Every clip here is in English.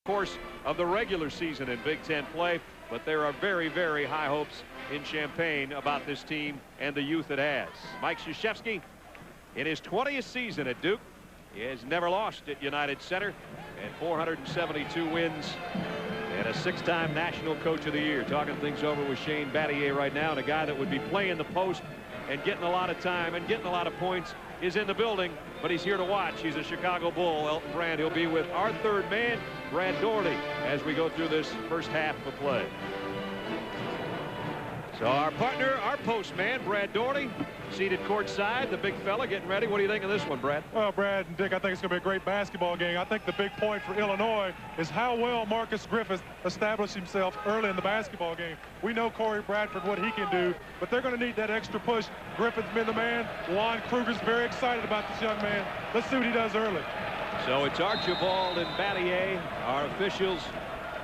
course of the regular season in Big Ten play. But there are very, very high hopes in Champaign about this team and the youth it has. Mike Krzyzewski, in his 20th season at Duke, he has never lost at United Center, and 472 wins, and a 6-time National Coach of the Year. Talking things over with Shane Battier right now, and a guy that would be playing the post and getting a lot of time and getting a lot of points is in the building, but he's here to watch. He's a Chicago Bull, Elton Brand. He'll be with our third man, Brad Doherty, as we go through this first half of play. So our partner, our postman, Brad Doherty, seated courtside, the big fella getting ready. What do you think of this one, Brad? Well, Brad and Dick, I think it's going to be a great basketball game. I think the big point for Illinois is how well Marcus Griffith established himself early in the basketball game. We know Corey Bradford, what he can do, but they're going to need that extra push. Griffith's been the man. Juan Kruger's very excited about this young man. Let's see what he does early. So it's Archibald and Battier, our officials.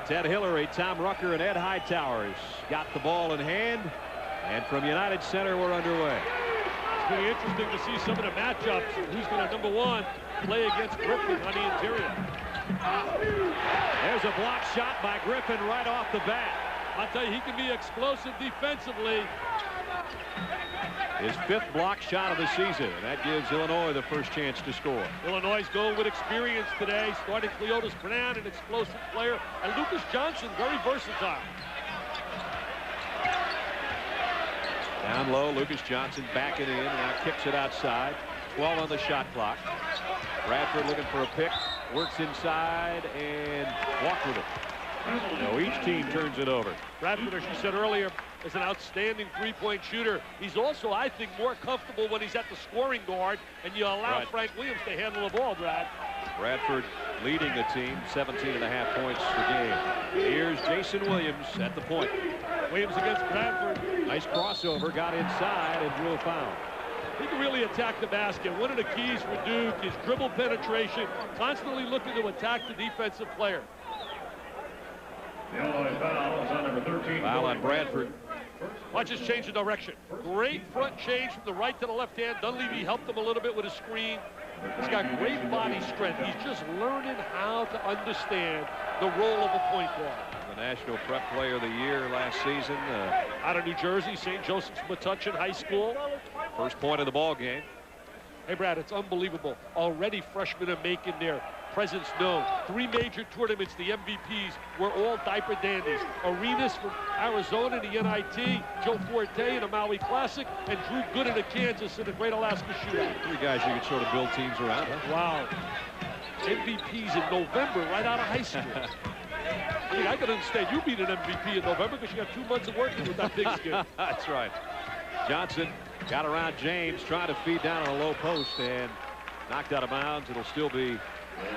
Ted Hillary, Tom Rucker, and Ed Hightowers got the ball in hand, and from United Center, we're underway. It's going to be interesting to see some of the matchups. Who's going to, number one, play against Griffin on the interior? There's a block shot by Griffin right off the bat. I'll tell you, he can be explosive defensively. His 5th block shot of the season, and that gives Illinois the first chance to score. Illinois is going with experience today, starting Cleotis Brown, an explosive player, and Lucas Johnson, very versatile. Down low, Lucas Johnson backing in, and now kicks it outside. 12 on the shot clock. Bradford looking for a pick, works inside, and walked with it. So each team turns it over. Bradford, as you said earlier, is an outstanding three-point shooter. He's also, I think, more comfortable when he's at the scoring guard, and you allow Frank Williams to handle the ball, Brad. Bradford leading the team, 17.5 points per game. Here's Jason Williams at the point. Williams against Bradford. Nice crossover, got inside, and drew a foul. He can really attack the basket. One of the keys for Duke is dribble penetration, constantly looking to attack the defensive player. Foul on Bradford. Watch us change the direction. Great front change from the right to the left hand. Dunleavy helped him a little bit with a screen. He's got great body strength. He's just learning how to understand the role of a point guard. The National Prep Player of the Year last season. Out of New Jersey, St. Joseph's Metuchen High School. First point of the ball game. Hey, Brad, it's unbelievable. Already freshmen are making their presence known. 3 major tournaments, the MVPs were all diaper dandies. Arenas from Arizona, the NIT, Joe Forte in the Maui Classic, and Drew Gooden of Kansas in the Great Alaska Shootout. 3 guys you could sort of build teams around, huh? Wow. MVPs in November, right out of high school. I mean, I could understand you being an MVP in November because you got 2 months of working with that pigskin. That's right. Johnson got around James, trying to feed down on a low post, and knocked out of bounds. It'll still be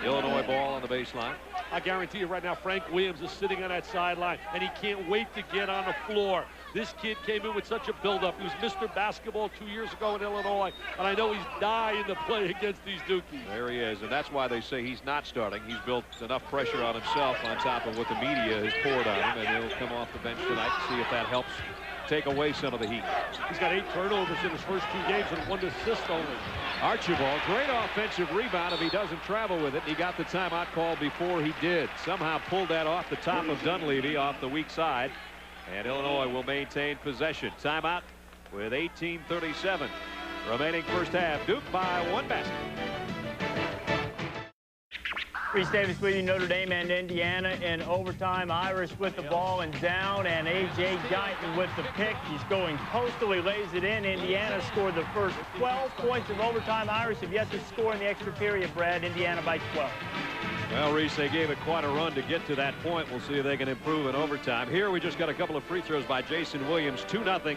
Illinois ball on the baseline. I guarantee you right now, Frank Williams is sitting on that sideline, and he can't wait to get on the floor. This kid came in with such a buildup. He was Mr. Basketball 2 years ago in Illinois, and I know he's dying to play against these Dukies. There he is, and that's why they say he's not starting. He's built enough pressure on himself on top of what the media has poured on him, and he'll come off the bench tonight and see if that helps take away some of the heat. He's got 8 turnovers in his first 2 games and 1 assist only. Archibald, great offensive rebound if he doesn't travel with it. He got the timeout call before he did. Somehow pulled that off the top of Dunleavy off the weak side. And Illinois will maintain possession. Timeout with 18:37 remaining first half. Duke by 1 basket. Reese Davis with you, Notre Dame and Indiana in overtime. Irish with the ball and down, and A.J. Guyton with the pick. He's going postal. He lays it in. Indiana scored the first 12 points of overtime. Irish have yet to score in the extra period, Brad. Indiana by 12. Well, Reese, they gave it quite a run to get to that point. We'll see if they can improve in overtime. Here we just got a couple of free throws by Jason Williams, 2-0.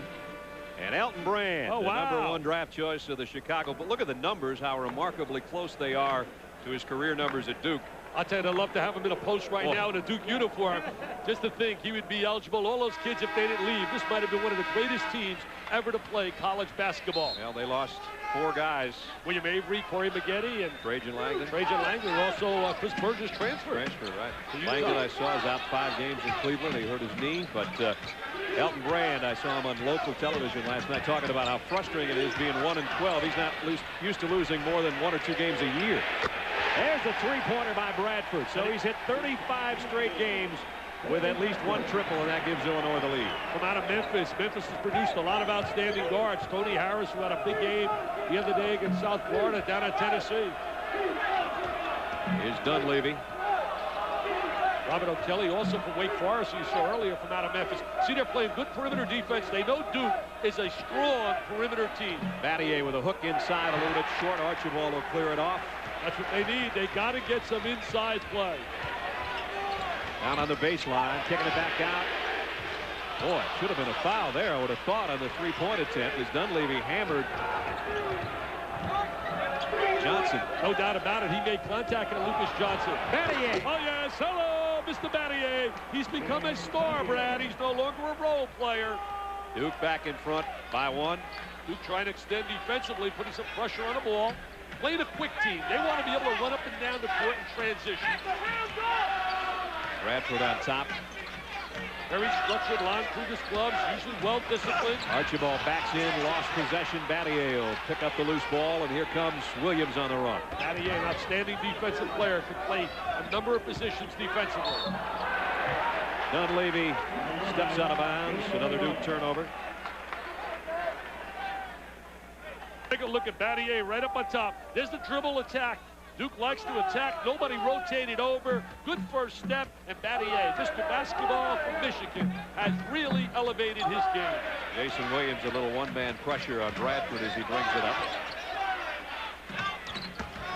And Elton Brand, the number 1 draft choice of the Chicago. But look at the numbers, how remarkably close they are to his career numbers at Duke. I'll tell you, I'd love to have him in a post right now in a Duke uniform. Just to think he would be eligible. All those kids, if they didn't leave, this might have been one of the greatest teams ever to play college basketball. Well, they lost 4 guys. William Avery, Corey Maggette, and Trajan Langdon. Also Chris Burgess transfer. Right. Langdon, I saw, is out 5 games in Cleveland. He hurt his knee, but Elton Brand, I saw him on local television last night talking about how frustrating it is being 1-12. He's not used to losing more than 1 or 2 games a year. There's a three-pointer by Bradford. So he's hit 35 straight games with at least one triple, and that gives Illinois the lead. From out of Memphis, Memphis has produced a lot of outstanding guards. Tony Harris, who had a big game the other day against South Florida down at Tennessee. Here's Dunleavy. Robert O'Kelly, also from Wake Forest, you saw earlier from out of Memphis. See, they're playing good perimeter defense. They know Duke is a strong perimeter team. Battier with a hook inside, a little bit short. Archibald will clear it off. That's what they need. They got to get some inside play. Down on the baseline, kicking it back out. Boy, it should have been a foul there, I would have thought, on the three-point attempt as Dunleavy hammered Johnson. No doubt about it. He made contact on Lucas Johnson. Battier. Oh, yes. Hello, Mr. Battier. He's become a star, Brad. He's no longer a role player. Duke back in front by one. Duke trying to extend defensively, putting some pressure on the ball. Playing a quick team. They want to be able to run up and down the court and transition. Bradford on top. Very structured line through his gloves, usually well disciplined. Archibald backs in, lost possession. Battier will pick up the loose ball, and here comes Williams on the run. Battier, an outstanding defensive player, can play a number of positions defensively. Dunleavy steps out of bounds. Another Duke turnover. Take a look at Battier right up on top. There's the dribble attack. Duke likes to attack. Nobody rotated over. Good first step. And Battier, Mr. Basketball from Michigan, has really elevated his game. Jason Williams, a little one-man pressure on Bradford as he brings it up.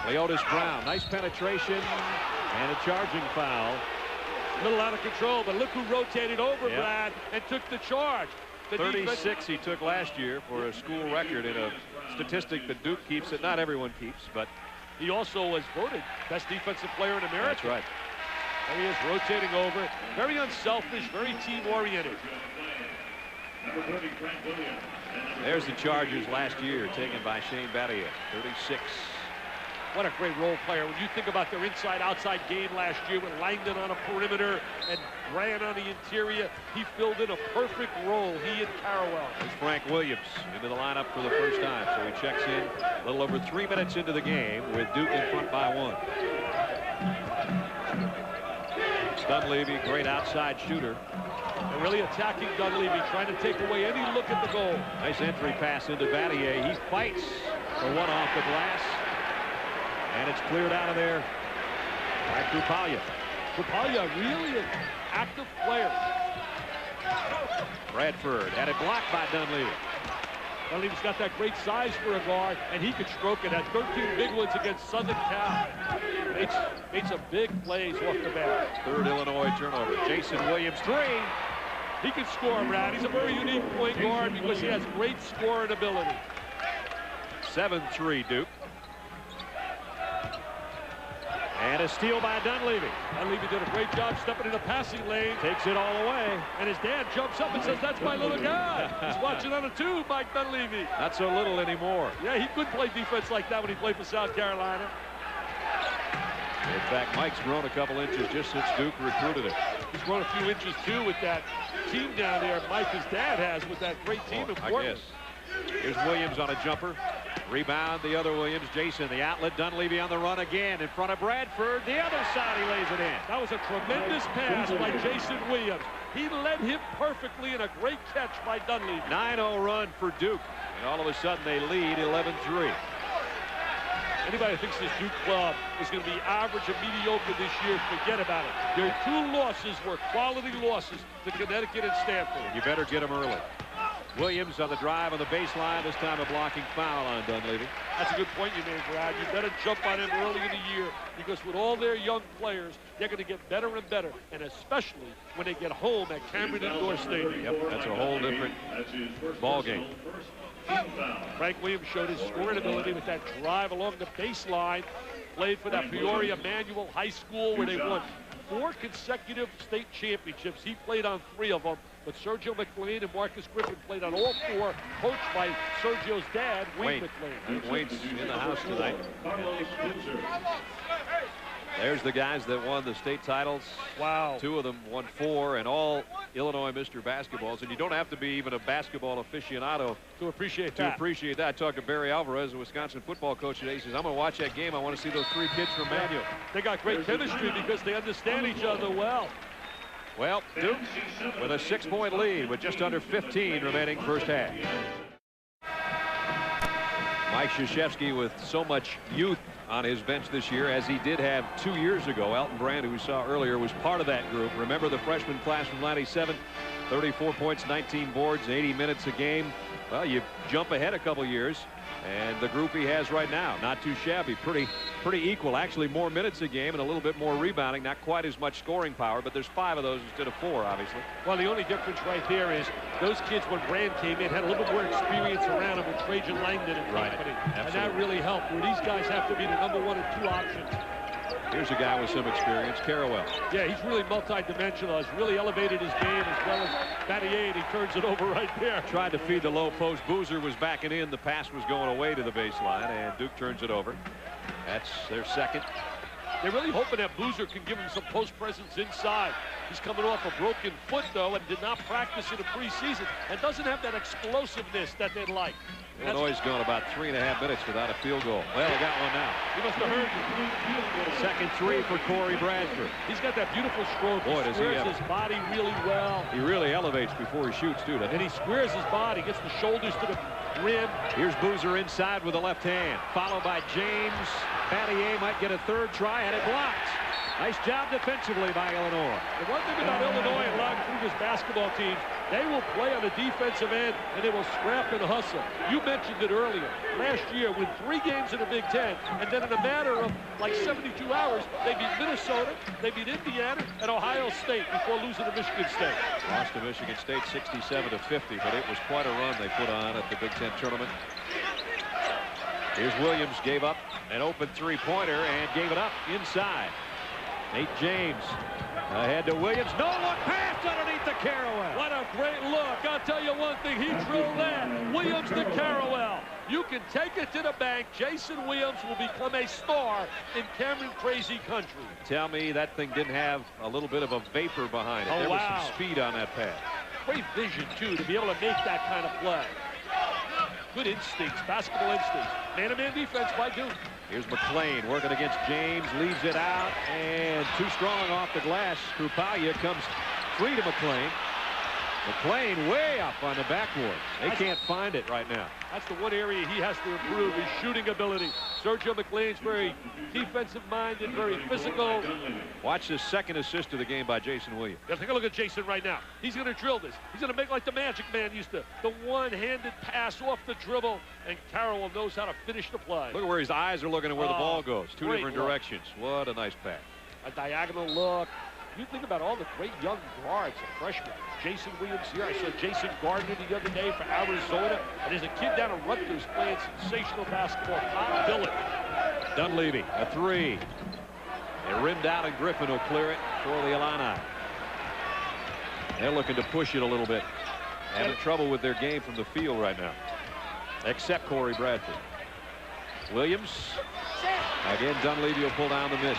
Leotis Brown, nice penetration and a charging foul. A little out of control, but look who rotated over, Brad, and took the charge. The 36 he took last year for a school record in a statistic that Duke keeps that not everyone keeps, but he also was voted best defensive player in America. That's right. There he is rotating over. Very unselfish, very team-oriented. There's the Chargers last year, taken by Shane Battier, 36. What a great role player. When you think about their inside-outside game last year with Langdon on a perimeter and Grant on the interior, he filled in a perfect role, he and Carrawell. There's Frank Williams into the lineup for the first time, so he checks in a little over 3 minutes into the game with Duke in front by one. Dunleavy, great outside shooter. They're really attacking Dunleavy, trying to take away any look at the goal. Nice entry pass into Battier. He fights for one off the glass. And it's cleared out of there by Krupalya. Krupalya, really an active player. Bradford had it blocked by Dunleavy. Dunleavy's got that great size for a guard, and he could stroke it. At 13 big ones against Southern Cal. Made some big plays off the bat. Third Illinois turnover. Jason Williams, three. He can score, Brad. He's a very unique point guard because he has great scoring ability. 7-3 Duke. And a steal by Dunleavy. Dunleavy did a great job stepping in the passing lane. Takes it all away. And his dad jumps up and says, "That's my little guy." He's watching on a tube, Mike Dunleavy. Not so little anymore. Yeah, he could play defense like that when he played for South Carolina. In fact, Mike's grown a couple inches just since Duke recruited him. He's grown a few inches, too, with that team down there Mike, his dad, has with that great team in Portland. I guess. Here's Williams on a jumper. Rebound, the other Williams. Jason, the outlet. Dunleavy on the run again in front of Bradford. The other side, he lays it in. That was a tremendous pass by Jason Williams. He led him perfectly in a great catch by Dunleavy. 9-0 run for Duke. And all of a sudden, they lead 11-3. Anybody who thinks this Duke club is going to be average and mediocre this year, forget about it. Their two losses were quality losses to Connecticut and Stanford. You better get them early. Williams on the drive on the baseline, this time a blocking foul on Dunleavy. That's a good point you made, Brad. You better jump on him early in the year because with all their young players, they're going to get better and better, and especially when they get home at Cameron Indoor Stadium. Yep, that's a whole different ball game. Frank Williams showed his scoring ability with that drive along the baseline. Played for that Peoria Manual High School where they won 4 consecutive state championships. He played on 3 of them. But Sergio McLean and Marcus Griffin played on all 4, coached by Sergio's dad, Wayne McLean. Wayne's in the house tonight. There's the guys that won the state titles. Wow. 2 of them won 4, and all Illinois Mr. Basketballs. And you don't have to be even a basketball aficionado to appreciate that. I talked to Barry Alvarez, a Wisconsin football coach today. He says, I'm going to watch that game. I want to see those 3 kids from Manual. They got great chemistry because they understand each other well. Well, Duke with a 6-point lead with just under 15 remaining first half. Mike Krzyzewski with so much youth on his bench this year, as he did have 2 years ago. Elton Brand, who we saw earlier, was part of that group. Remember the freshman class from '97, 34 points, 19 boards, 80 minutes a game. Well, you jump ahead a couple years, and the group he has right now, not too shabby, pretty equal. Actually, more minutes a game and a little bit more rebounding, not quite as much scoring power, but there's 5 of those instead of 4, obviously. Well, the only difference right there is those kids, when Brand came in, had a little bit more experience around them with Trajan Langdon and company. And that really helped, where these guys have to be the number 1 and 2 options. Here's a guy with some experience, Carrawell. Yeah, he's really multi-dimensional. He's really elevated his game as well as Battier, and he turns it over right there. Tried to feed the low post. Boozer was backing in. The pass was going away to the baseline, and Duke turns it over. That's their second. They're really hoping that Boozer can give him some post presence inside. He's coming off a broken foot, though, and did not practice in the preseason, and doesn't have that explosiveness that they'd like. Illinois has gone about 3.5 minutes without a field goal. Well, they got one now. He must have heard you. Second 3 for Corey Bradford. He's got that beautiful stroke. Boy, he squares his body really well. He really elevates before he shoots, too. And he squares his body, gets the shoulders to the rim. Here's Boozer inside with the left hand, followed by James. Battier might get a 3rd try, and it blocked. Nice job defensively by Illinois. The one thing about Illinois and Ron Kruger's basketball teams, they will play on the defensive end, and they will scrap and hustle. You mentioned it earlier. Last year, with 3 games in the Big Ten, and then in a matter of like 72 hours, they beat Minnesota, they beat Indiana, and Ohio State before losing to Michigan State. Lost to Michigan State 67-50, but it was quite a run they put on at the Big Ten tournament. Here's Williams, gave up an open 3-pointer and gave it up inside. Nate James ahead to Williams. No look pass underneath the Carrawell. What a great look. I'll tell you one thing. He drilled that. Williams to Carrawell. You can take it to the bank. Jason Williams will become a star in Cameron Crazy country. Tell me that thing didn't have a little bit of a vapor behind it. There was some speed on that pass. Great vision, too, to be able to make that kind of play. Good instincts, basketball instincts. Man-to-man defense by Duke. Here's McClain working against James, leaves it out, and too strong off the glass. Krupalya comes free to McClain. McClain way up on the backboard. They can't find it right now. That's the one area he has to improve, his shooting ability. Sergio McClain's very defensive-minded, very physical. Watch the second assist of the game by Jason Williams. Yeah, take a look at Jason right now. He's going to drill this. He's going to make like the Magic Man used to. The one-handed pass off the dribble, and Carrawell knows how to finish the play. Look at where his eyes are looking at where the ball goes. 2 different directions. What a nice pass. A diagonal look. You think about all the great young guards, the freshmen. Jason Williams here. I saw Jason Gardner the other day for Arizona. And there's a kid down at Rutgers playing sensational basketball. Tom Billett. Dunleavy, a 3. They rimmed out, and Griffin will clear it for the Illini. They're looking to push it a little bit. Having trouble with their game from the field right now. Except Corey Bradford. Williams. Again, Dunleavy will pull down the miss.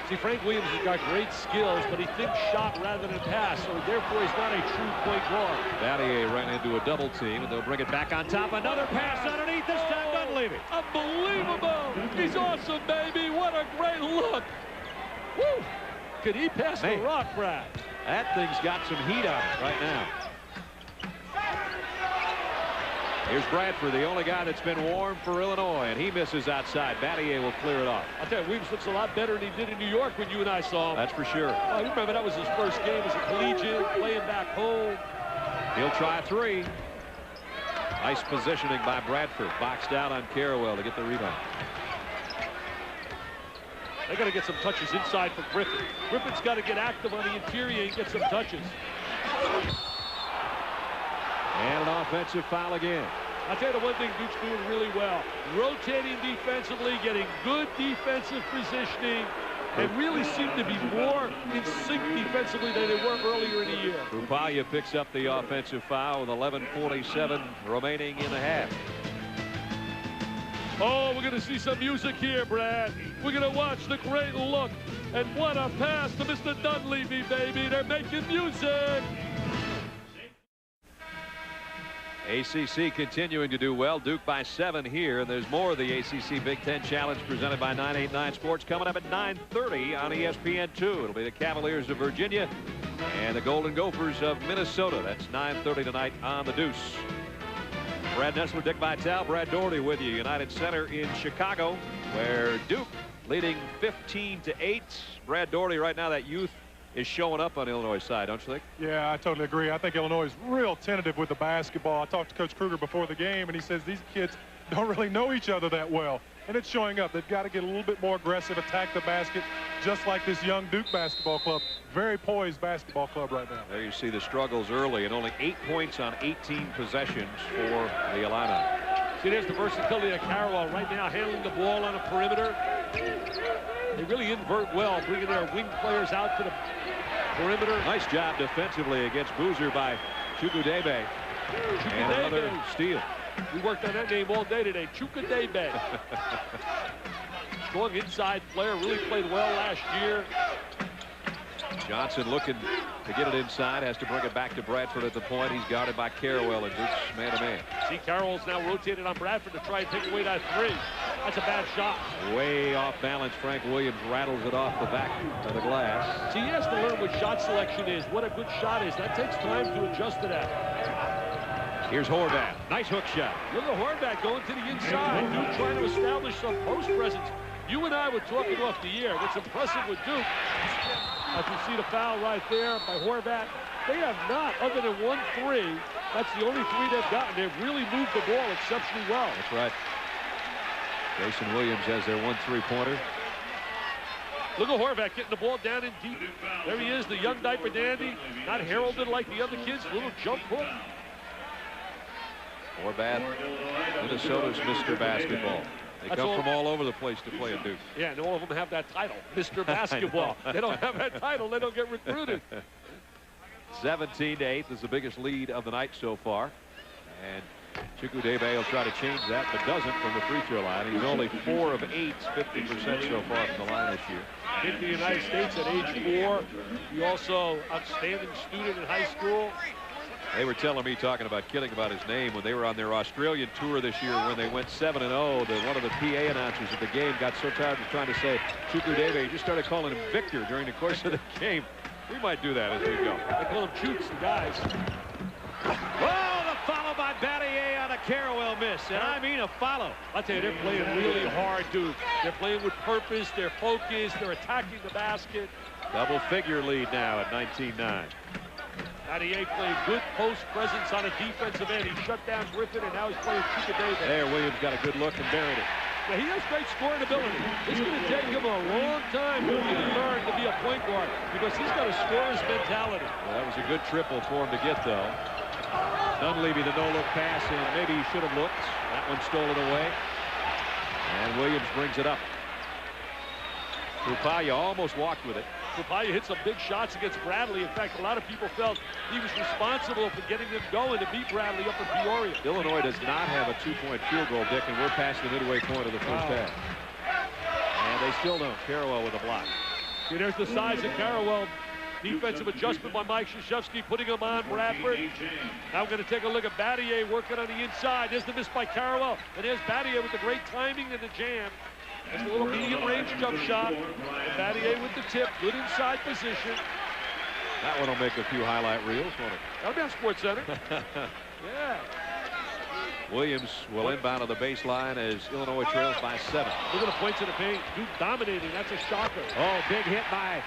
See, Frank Williams has got great skills, but he thinks shot rather than pass, so therefore he's not a true point guard. Battier ran into a double team, and they'll bring it back on top. Another pass underneath, this time Dunleavy. Unbelievable! He's awesome, baby! What a great look! Woo! Could he pass the rock, Brad? That thing's got some heat on it right now. Here's Bradford, the only guy that's been warm for Illinois, and he misses outside. Battier will clear it off. I'll tell you, Williams looks a lot better than he did in New York when you and I saw him. That's for sure. Oh, you remember that was his first game as a collegiate, playing back home. He'll try a 3. Nice positioning by Bradford. Boxed out on Carrawell to get the rebound. They got to get some touches inside for Griffin. Griffin's got to get active on the interior and get some touches. And an offensive foul again. I'll tell you the one thing Duke's doing really well. Rotating defensively, getting good defensive positioning, and really seem to be more in sync defensively than they were earlier in the year. Krupalya picks up the offensive foul with 11:47 remaining in the half. Oh, we're going to see some music here, Brad. We're going to watch the great look. And what a pass to Mr. Dunleavy, baby. They're making music. ACC continuing to do well. Duke by 7 here. And there's more of the ACC Big Ten Challenge presented by 989 Sports coming up at 9:30 on ESPN2. It'll be the Cavaliers of Virginia and the Golden Gophers of Minnesota. That's 9:30 tonight on the Deuce. Brad Nessler, Dick Vitale, Brad Doherty with you. United Center in Chicago, where Duke leading 15-8. Brad Doherty, right now, that youth is showing up on Illinois' side, don't you think? Yeah, I totally agree. I think Illinois is real tentative with the basketball. I talked to Coach Kruger before the game, and he says these kids don't really know each other that well. And it's showing up. They've got to get a little bit more aggressive, attack the basket, just like this young Duke basketball club. Very poised basketball club right now. There you see the struggles early, and only 8 points on 18 possessions for the Illini. See, there's the versatility of Carroll right now, handling the ball on a perimeter. They really invert well, bringing their wing players out to the perimeter. Nice job defensively against Boozer by Chukudebe. And another steal. We worked on that name all day today, Chukudebe. Strong inside player, really played well last year. Johnson looking to get it inside, has to bring it back to Bradford at the point. He's guarded by Carroll and Duke's man-to-man. See, Carroll's now rotated on Bradford to try and take away that three. That's a bad shot. Way off balance. Frank Williams rattles it off the back of the glass. See, he has to learn what shot selection is, what a good shot is. That takes time to adjust to that. Here's Horvath. Nice hook shot. Look at Horvath going to the inside. Duke trying to establish some post presence. You and I were talking off the air. What's impressive with Duke, as you see the foul right there by Horvath, they have not, other than 1-3, that's the only three they've gotten. They've really moved the ball exceptionally well. That's right. Jason Williams has their 1 3-pointer. Look at Horvath getting the ball down in deep. There he is, the young diaper dandy, not heralded like the other kids. Little jump hook. Horvath, Minnesota's Mr. Basketball. They come from all over the place to play at Duke. Yeah, and all of them have that title, Mr. Basketball. They don't have that title, they don't get recruited. 17-8 is the biggest lead of the night so far. And Chukudebe will try to change that, but doesn't from the free throw line. He's only 4 of 8, 50% so far from the line this year. In the United States at age 4. He also outstanding student in high school. They were telling me, talking about kidding about his name, when they were on their Australian tour this year when they went 7-0, that one of the PA announcers at the game got so tired of trying to say Chukudebe, he just started calling him Victor during the course of the game. We might do that as we go. They call him Chooks, the guys. Oh, the follow by Battier on a Carrawell miss, and I mean a follow. I tell you, they're playing really hard, Duke. They're playing with purpose, they're focused, they're attacking the basket. Double-figure lead now at 19-9. Battier playing good post presence on a defensive end. He shut down Griffin, and now he's playing Chukudebe. There, Williams got a good look and buried it. Yeah, he has great scoring ability. It's going to take him a long time to learn to be a point guard because he's got a scorer's mentality. Well, that was a good triple for him to get, though. Dunleavy, the no-look pass, and maybe he should have looked. That one stolen away. And Williams brings it up. Kupaya almost walked with it. Kupaya hit some big shots against Bradley. In fact, a lot of people felt he was responsible for getting them going to beat Bradley up in Peoria. Illinois does not have a 2-point field goal, Dick, and we're past the midway point of the first half. And they still don't. Carrawell with a block. See, there's the size of Carrawell. Defensive adjustment by Mike Krzyzewski, putting him on Bradford. Now we're going to take a look at Battier working on the inside. There's the miss by Carrawell. And there's Battier with the great timing and the jam. There's a little medium-range jump shot. Battier with the tip. Good inside position. That one will make a few highlight reels, won't it? That'll be on Sports Center. Yeah. Williams will inbound on the baseline as Illinois trails by 7. Look at the points in the paint. Duke dominating. That's a shocker. Oh, big hit by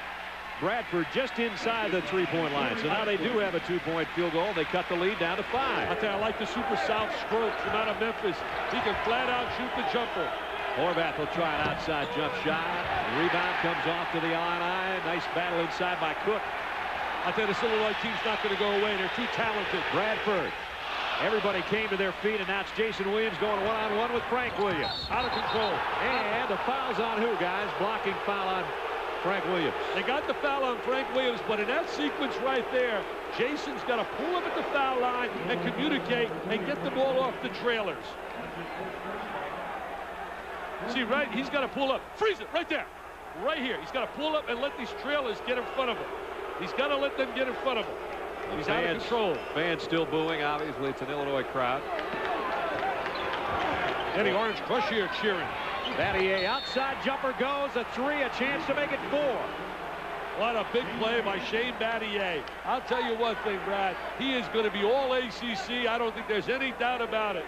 Bradford just inside the 3-point line. So now they do have a 2-point field goal. They cut the lead down to 5. I tell you, I like the Super South stroke from out of Memphis. He can flat out shoot the jumper. Horvath will try an outside jump shot. The rebound comes off to the Illini. Nice battle inside by Cook. I tell you, this Illinois team's not going to go away. They're too talented. Bradford. Everybody came to their feet, and that's Jason Williams going one-on-one with Frank Williams. Out of control. And the foul's on who, guys? Blocking foul on Frank Williams. They got the foul on Frank Williams, but in that sequence right there, Jason's got to pull him at the foul line and communicate and get the ball off the trailers. See, right, he's got to pull up. Freeze it right there. Right here. He's got to pull up and let these trailers get in front of him. He's got to let them get in front of him. He's out of control. Fans still booing. Obviously, it's an Illinois crowd. And the Orange Crush here cheering. Battier outside jumper goes. A 3, a chance to make it 4. What a big play by Shane Battier. I'll tell you one thing, Brad. He is going to be all ACC. I don't think there's any doubt about it.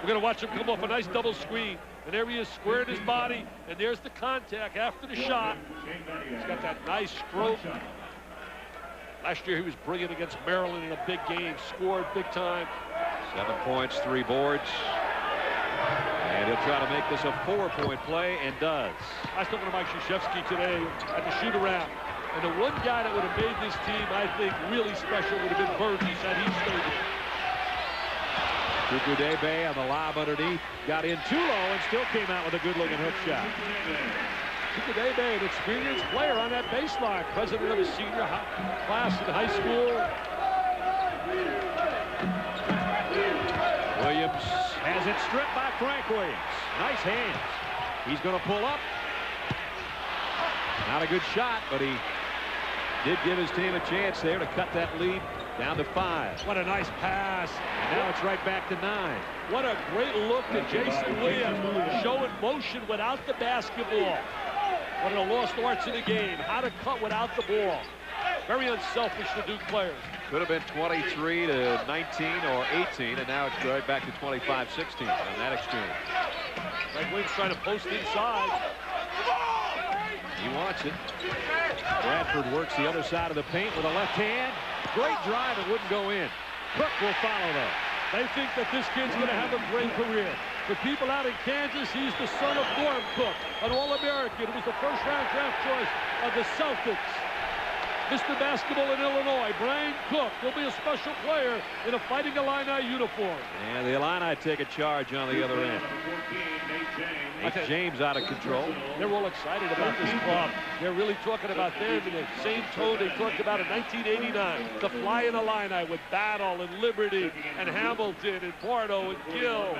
We're going to watch him come off a nice double screen. And there he is, squaring his body. And there's the contact after the shot. He's got that nice stroke. Last year he was brilliant against Maryland in a big game. Scored big time. 7 points, 3 boards. And he'll try to make this a 4-point play, and does. I was talking to Mike Krzyzewski today at the shoot-around. And the one guy that would have made this team, I think, really special would have been Burgess had he stayed. Kukudebe on the lob underneath. Got in too low and still came out with a good-looking hook shot. Kukudebe, an experienced player on that baseline. President of his senior class in high school. Williams has it stripped by Frank Williams. Nice hands. He's going to pull up. Not a good shot, but he did give his team a chance there to cut that lead down to 5. What a nice pass. And now it's right back to 9. What a great look to Jason Williams, showing motion without the basketball. One of the lost arts in the game, how to cut without the ball. Very unselfish to Duke players. Could have been 23 to 19 or 18, and now it's right back to 25-16 on that exchange. Frank Williams trying to post inside. He wants it. Bradford works the other side of the paint with a left hand. Great drive, it wouldn't go in. Cook will follow though. They think that this kid's going to have a great career. The people out in Kansas, he's the son of Norm Cook, an All-American who was the first-round draft choice of the Celtics. Mr. Basketball in Illinois, Brian Cook, will be a special player in a Fighting Illini uniform. And the Illini take a charge on the other end. Nate James out of control. They're all excited about this club. They're really talking about them in the same tone they talked about in 1989. The Flying Illini with Battle and Liberty and Hamilton and Pardo and Gill.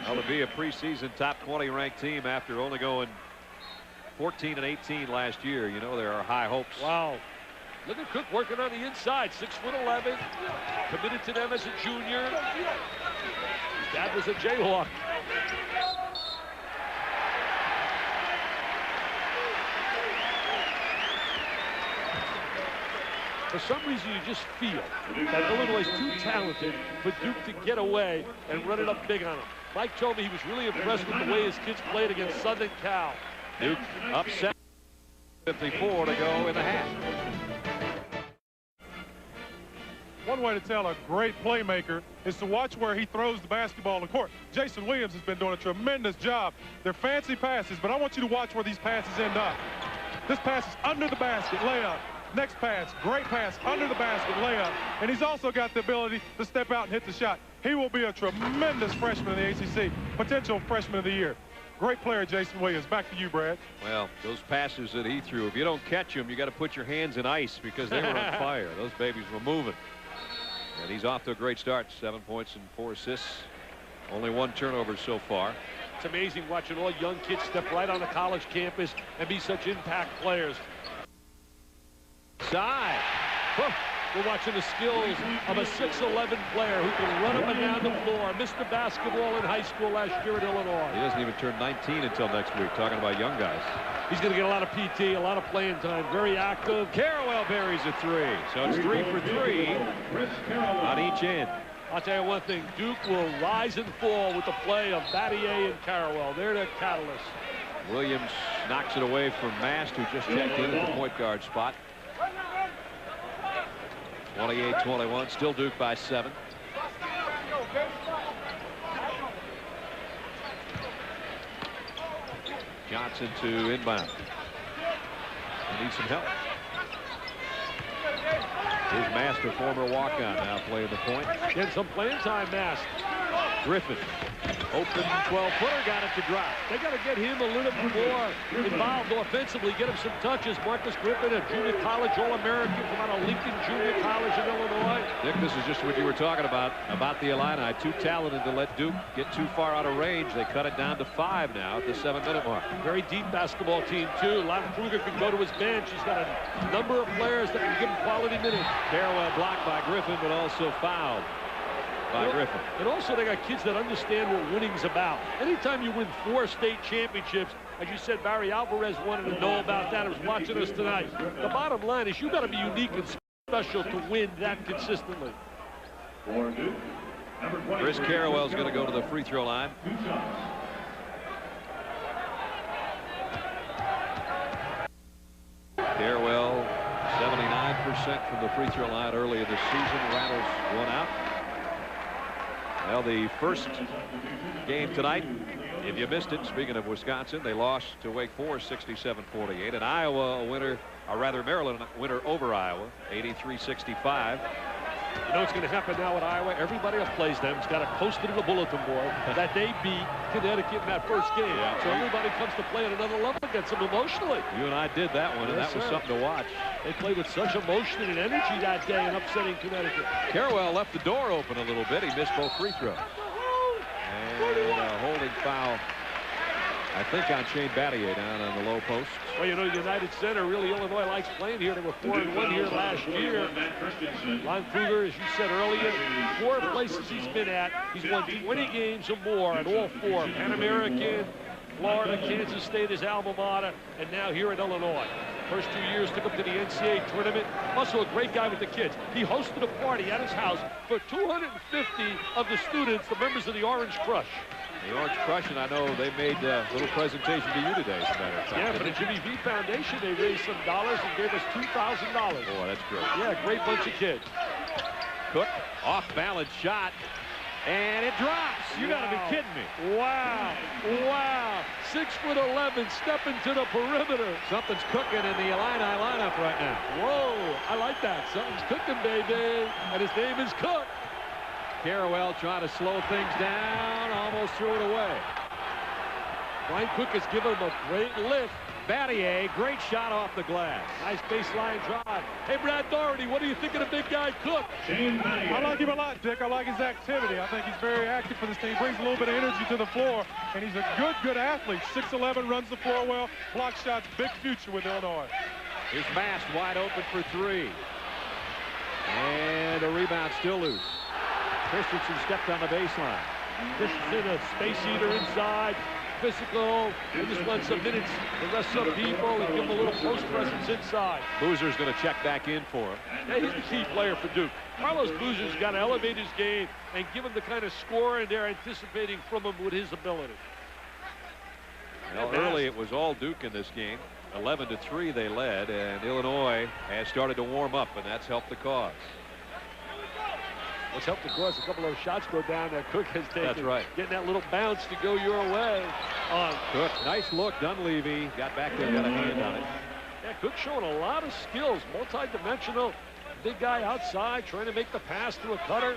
Well, to be a preseason top 20 ranked team after only going 14 and 18 last year, you know there are high hopes. Wow. Look at Cook working on the inside, 6'11", committed to them as a junior. His dad was a Jayhawk. For some reason, you just feel that Illinois is too talented for Duke to get away and run it up big on him. Mike told me he was really impressed with the way his kids played against Southern Cal. Duke upset, 54 to go in the half. One way to tell a great playmaker is to watch where he throws the basketball on the court. Jason Williams has been doing a tremendous job. They're fancy passes, but I want you to watch where these passes end up. This pass is under the basket, layup. Next pass, great pass, under the basket, layup. And he's also got the ability to step out and hit the shot. He will be a tremendous freshman in the ACC, potential freshman of the year. Great player, Jason Williams. Back to you, Brad. Well, those passes that he threw, if you don't catch them, you got to put your hands in ice because they were on fire. Those babies were moving. And he's off to a great start. 7 points and 4 assists. Only 1 turnover so far. It's amazing watching all young kids step right on the college campus and be such impact players. Side. We're watching the skills of a 6'11" player who can run up and down the floor. Mr. Basketball in high school last year at Illinois. He doesn't even turn 19 until next week. Talking about young guys. He's going to get a lot of PT, a lot of playing time. Very active. Carrawell buries a 3. So it's 3 for 3 on each end. I'll tell you one thing. Duke will rise and fall with the play of Battier and Carrawell. They're the catalysts. Williams knocks it away from Mast, who just checked in at the point guard spot. 28-21, still Duke by 7. Johnson to inbound. They need some help. Here's Mast, a former walk-on, now playing the point. Getting some playing time, Mast. Griffin Open 12-footer, got it to drop. They got to get him a little bit more involved offensively, get him some touches. Marcus Griffin, a junior college All-American from out of Lincoln Junior College in Illinois. Dick, this is just what you were talking about the Illini. Too talented to let Duke get too far out of range. They cut it down to 5 now at the 7-minute mark. Very deep basketball team, too. Lon Kruger can go to his bench. He's got a number of players that can give him quality minutes. Farewell blocked by Griffin, but also fouled by Griffin. And also they got kids that understand what winning's about. Anytime you win 4 state championships, as you said, Barry Alvarez wanted to know about that. He was watching us tonight. The bottom line is you got to be unique and special to win that consistently. Chris Carrawell's going to go to the free throw line. Carrawell, 79% from the free throw line early in the season. Rattles one out. Well, the first game tonight, if you missed it, speaking of Wisconsin, they lost to Wake Forest 67-48. And Iowa a winner, or rather Maryland a winner over Iowa, 83-65. You know what's going to happen now at Iowa? Everybody that plays them has got to post it in the bulletin board that they beat Connecticut in that first game. Yeah. So everybody comes to play at another level against them emotionally. You and I did that one, and Yes, that was sir. something to watch. They played with such emotion and energy that day in upsetting Connecticut. Carrawell left the door open a little bit. He missed both free throws. And a holding foul, I think, on Shane Battier down on the low post. Well, you know, United Center, really, Illinois likes playing here. They were 4-1 here last year. Lon Kruger, as you said earlier, 4 places he's been at. He's won 20 games or more at all 4. Pan American, Florida, Kansas State, his alma mater, and now here at Illinois. First 2 years took him to the NCAA tournament. Also a great guy with the kids. He hosted a party at his house for 250 of the students, the members of the Orange Crush. The Orange Crush, and I know they made a little presentation to you today, as a matter of fact. Yeah, for the Jimmy V Foundation, they raised some dollars and gave us $2,000. Boy, that's great. Yeah, great bunch of kids. Cook, off-balance shot, and it drops. You got to be kidding me. Wow, wow. 6'11", stepping to the perimeter. Something's cooking in the Illini lineup right now. Whoa, I like that. Something's cooking, baby. And his name is Cook. Carrawell trying to slow things down, almost threw it away. Brian Cook has given him a great lift. Battier, great shot off the glass. Nice baseline drive. Hey, Brad Doherty, what do you think of the big guy, Cook? I like him a lot, Dick. I like his activity. I think he's very active for this team. Brings a little bit of energy to the floor, and he's a good athlete. 6'11", runs the floor well, block shots, big future with Illinois. Here's Mast wide open for 3. And the rebound still loose. Christensen stepped on the baseline. Christensen, a space eater inside. Physical. They just want some minutes to rest some people and give them a little post presence inside. Boozer's going to check back in for him. Yeah, he's the key player for Duke. Carlos Boozer's got to elevate his game and give him the kind of scoring they're anticipating from him with his ability. Well, early it was all Duke in this game. 11-3 they led, and Illinois has started to warm up, and that's helped the cause. What's helped the cause? A couple of shots go down that Cook has taken. That's right. Getting that little bounce to go your way. Cook, nice look. Dunleavy got back there, got a hand on it. Yeah, Cook showing a lot of skills. Multi-dimensional. Big guy outside trying to make the pass to a cutter.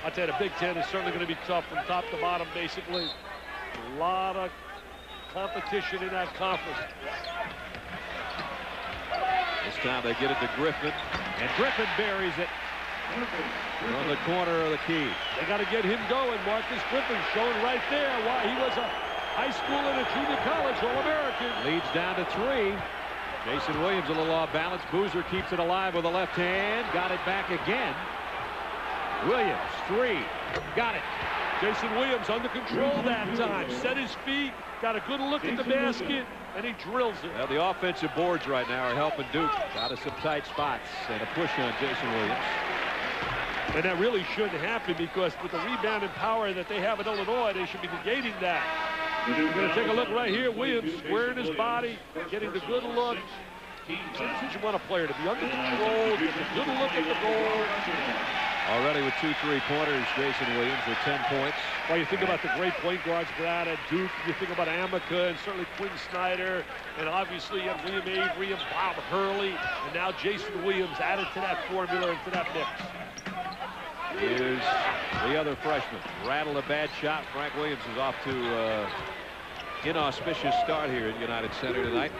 I'll tell you, the Big Ten is certainly going to be tough from top to bottom, basically. A lot of competition in that conference. This time they get it to Griffin, and Griffin buries it on the corner of the key. They got to get him going. Marcus Griffin showing right there why he was a high school and a junior college All-American. Leads down to 3. Jason Williams a little off balance. Boozer keeps it alive with the left hand. Got it back again. Williams, 3. Got it. Jason Williams under control that time. Set his feet. Got a good look at the basket. And he drills it. Well, the offensive boards right now are helping Duke out of some tight spots. And a push on Jason Williams. And that really shouldn't happen because with the rebounding power that they have in Illinois, they should be negating that. We're going to take a look right here. Williams squaring his body, getting the good look. Since you want a player to be under control, get a good look at the goal. Already with 2 3-pointers, Jason Williams with 10 points. Well, you think about the great point guards, Brad, at Duke. You think about Amica and certainly Quinn Snyder. And obviously you have William Avery and Bob Hurley. And now Jason Williams added to that formula and to that mix. is the other freshman. Rattled a bad shot. Frank Williams is off to inauspicious start here at United Center tonight.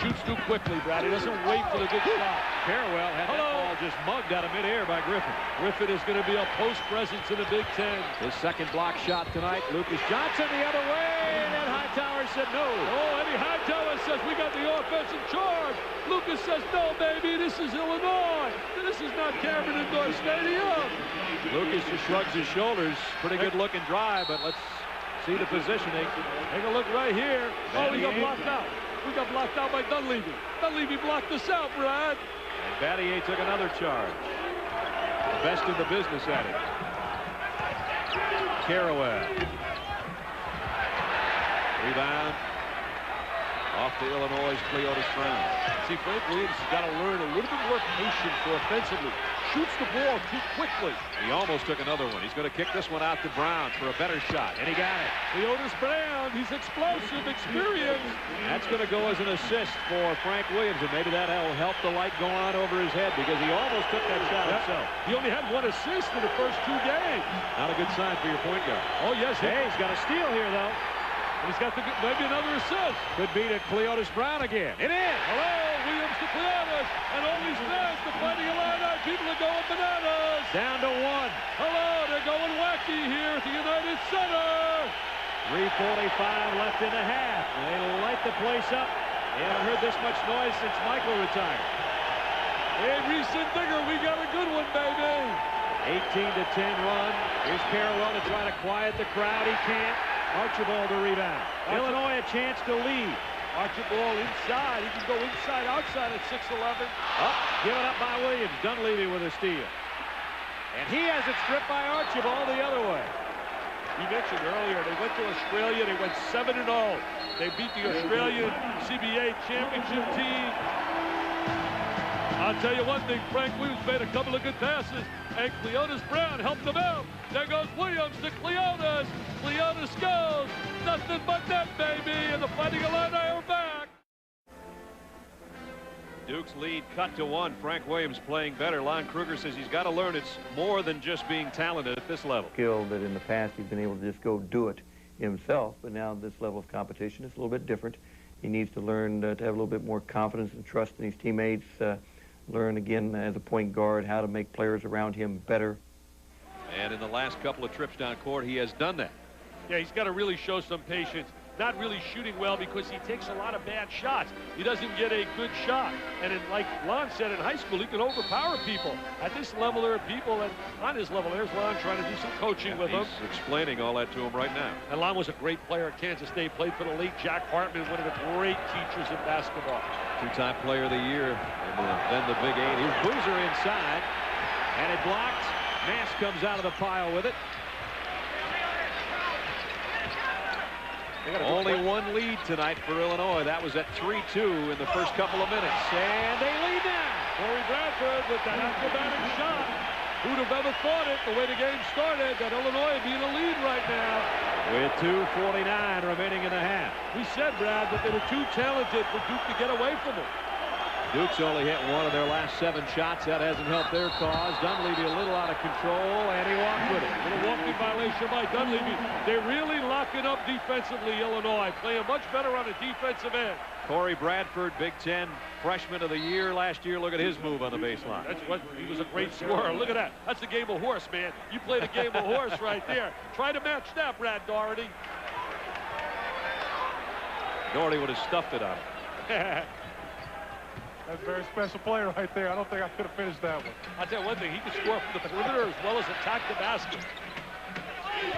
Shoots too quickly, Brad. He doesn't wait for the good shot. Farewell had that ball just mugged out of midair by Griffin. Griffin is going to be a post presence in the Big Ten. His second block shot tonight. Lucas Johnson the other way, and then Hightower said no. Oh, Eddie Hightower says we got the offense in charge. Lucas says no, baby. This is Illinois. This is not Cameron Indoor Stadium. Lucas just shrugs his shoulders. Pretty good looking drive, but let's see the positioning. Take a look right here. Oh, we got blocked out. We got blocked out by Dunleavy. Dunleavy blocked us out, Brad. And Battier took another charge. The best in the business at it. Caraway. Rebound. Off to Illinois' Cleotis Brown. See, Frank Williams has got to learn a little bit more patience for offensively. Shoots the ball too quickly. He almost took another one. He's going to kick this one out to Brown for a better shot, and he got it. Cleotis Brown, he's explosive, experienced. That's going to go as an assist for Frank Williams, and maybe that'll help the light go on over his head because he almost took that shot himself. He only had one assist in the first 2 games. Not a good sign for your point guard. Oh, yes. Hey, he's got a steal here, though. And he's got maybe another assist. Could be to Cleotis Brown again. It is. Hello, Williams to Cleotis. And all these fans, the Fighting Illini, people are going bananas. Down to 1. Hello, they're going wacky here at the United Center. 3:45 left in the half. They light the place up. They haven't heard this much noise since Michael retired. Hey, Reese and Digger, we got a good one, baby. 18-10 run. Here's Carroll to try to quiet the crowd. He can't. Archibald to rebound. Illinois a chance to lead. Archibald inside. He can go inside, outside at 6'11". Up, given up by Williams. Dunleavy with a steal. And he has it stripped by Archibald the other way. You mentioned earlier, they went to Australia. They went 7-0. They beat the Australian CBA championship team. I'll tell you one thing, Frank Williams made a couple of good passes, and Cleotis Brown helped him out. There goes Williams to Cleotis. Cleotis goes. Nothing but net, baby, and the Fighting Illini are back. Duke's lead cut to 1. Frank Williams playing better. Lon Kruger says he's got to learn it's more than just being talented at this level. Skill that in the past he's been able to just go do it himself, but now this level of competition is a little bit different. He needs to learn to have a little bit more confidence and trust in his teammates, learn again as a point guard how to make players around him better. And in the last couple of trips down court, he has done that. Yeah, he's got to really show some patience. Not really shooting well because he takes a lot of bad shots. He doesn't get a good shot. And like Lon said, in high school, he can overpower people. At this level, there are people that on his level. There's Lon trying to do some coaching with him. He's explaining all that to him right now. And Lon was a great player at Kansas State. Played for the late Jack Hartman, one of the great teachers in basketball. 2-time player of the year. And then the Big 8. Here's Boozer inside. And it blocked. Mass comes out of the pile with it. Only one lead tonight for Illinois. That was at 3-2 in the first couple of minutes. And they lead now. Corey Bradford with that acrobatic shot. Who'd have ever thought it, the way the game started, that Illinois would be in the lead right now. With 2:49 remaining in the half. We said, Brad, that they were too talented for Duke to get away from them. Duke's only hit one of their last 7 shots. That hasn't helped their cause. Dunleavy a little out of control, and he walked with it. Little walking violation by Dunleavy. They're really locking up defensively, Illinois. Playing much better on the defensive end. Corey Bradford, Big Ten Freshman of the Year last year. Look at his move on the baseline. That's what he was a great scorer. Look at that. That's a game of horse, man. You played a game of horse right there. Try to match that, Brad Doherty. Doherty would have stuffed it on him. That's a very special play right there. I don't think I could have finished that one. I'll tell you one thing. He can score from the perimeter as well as attack the basket.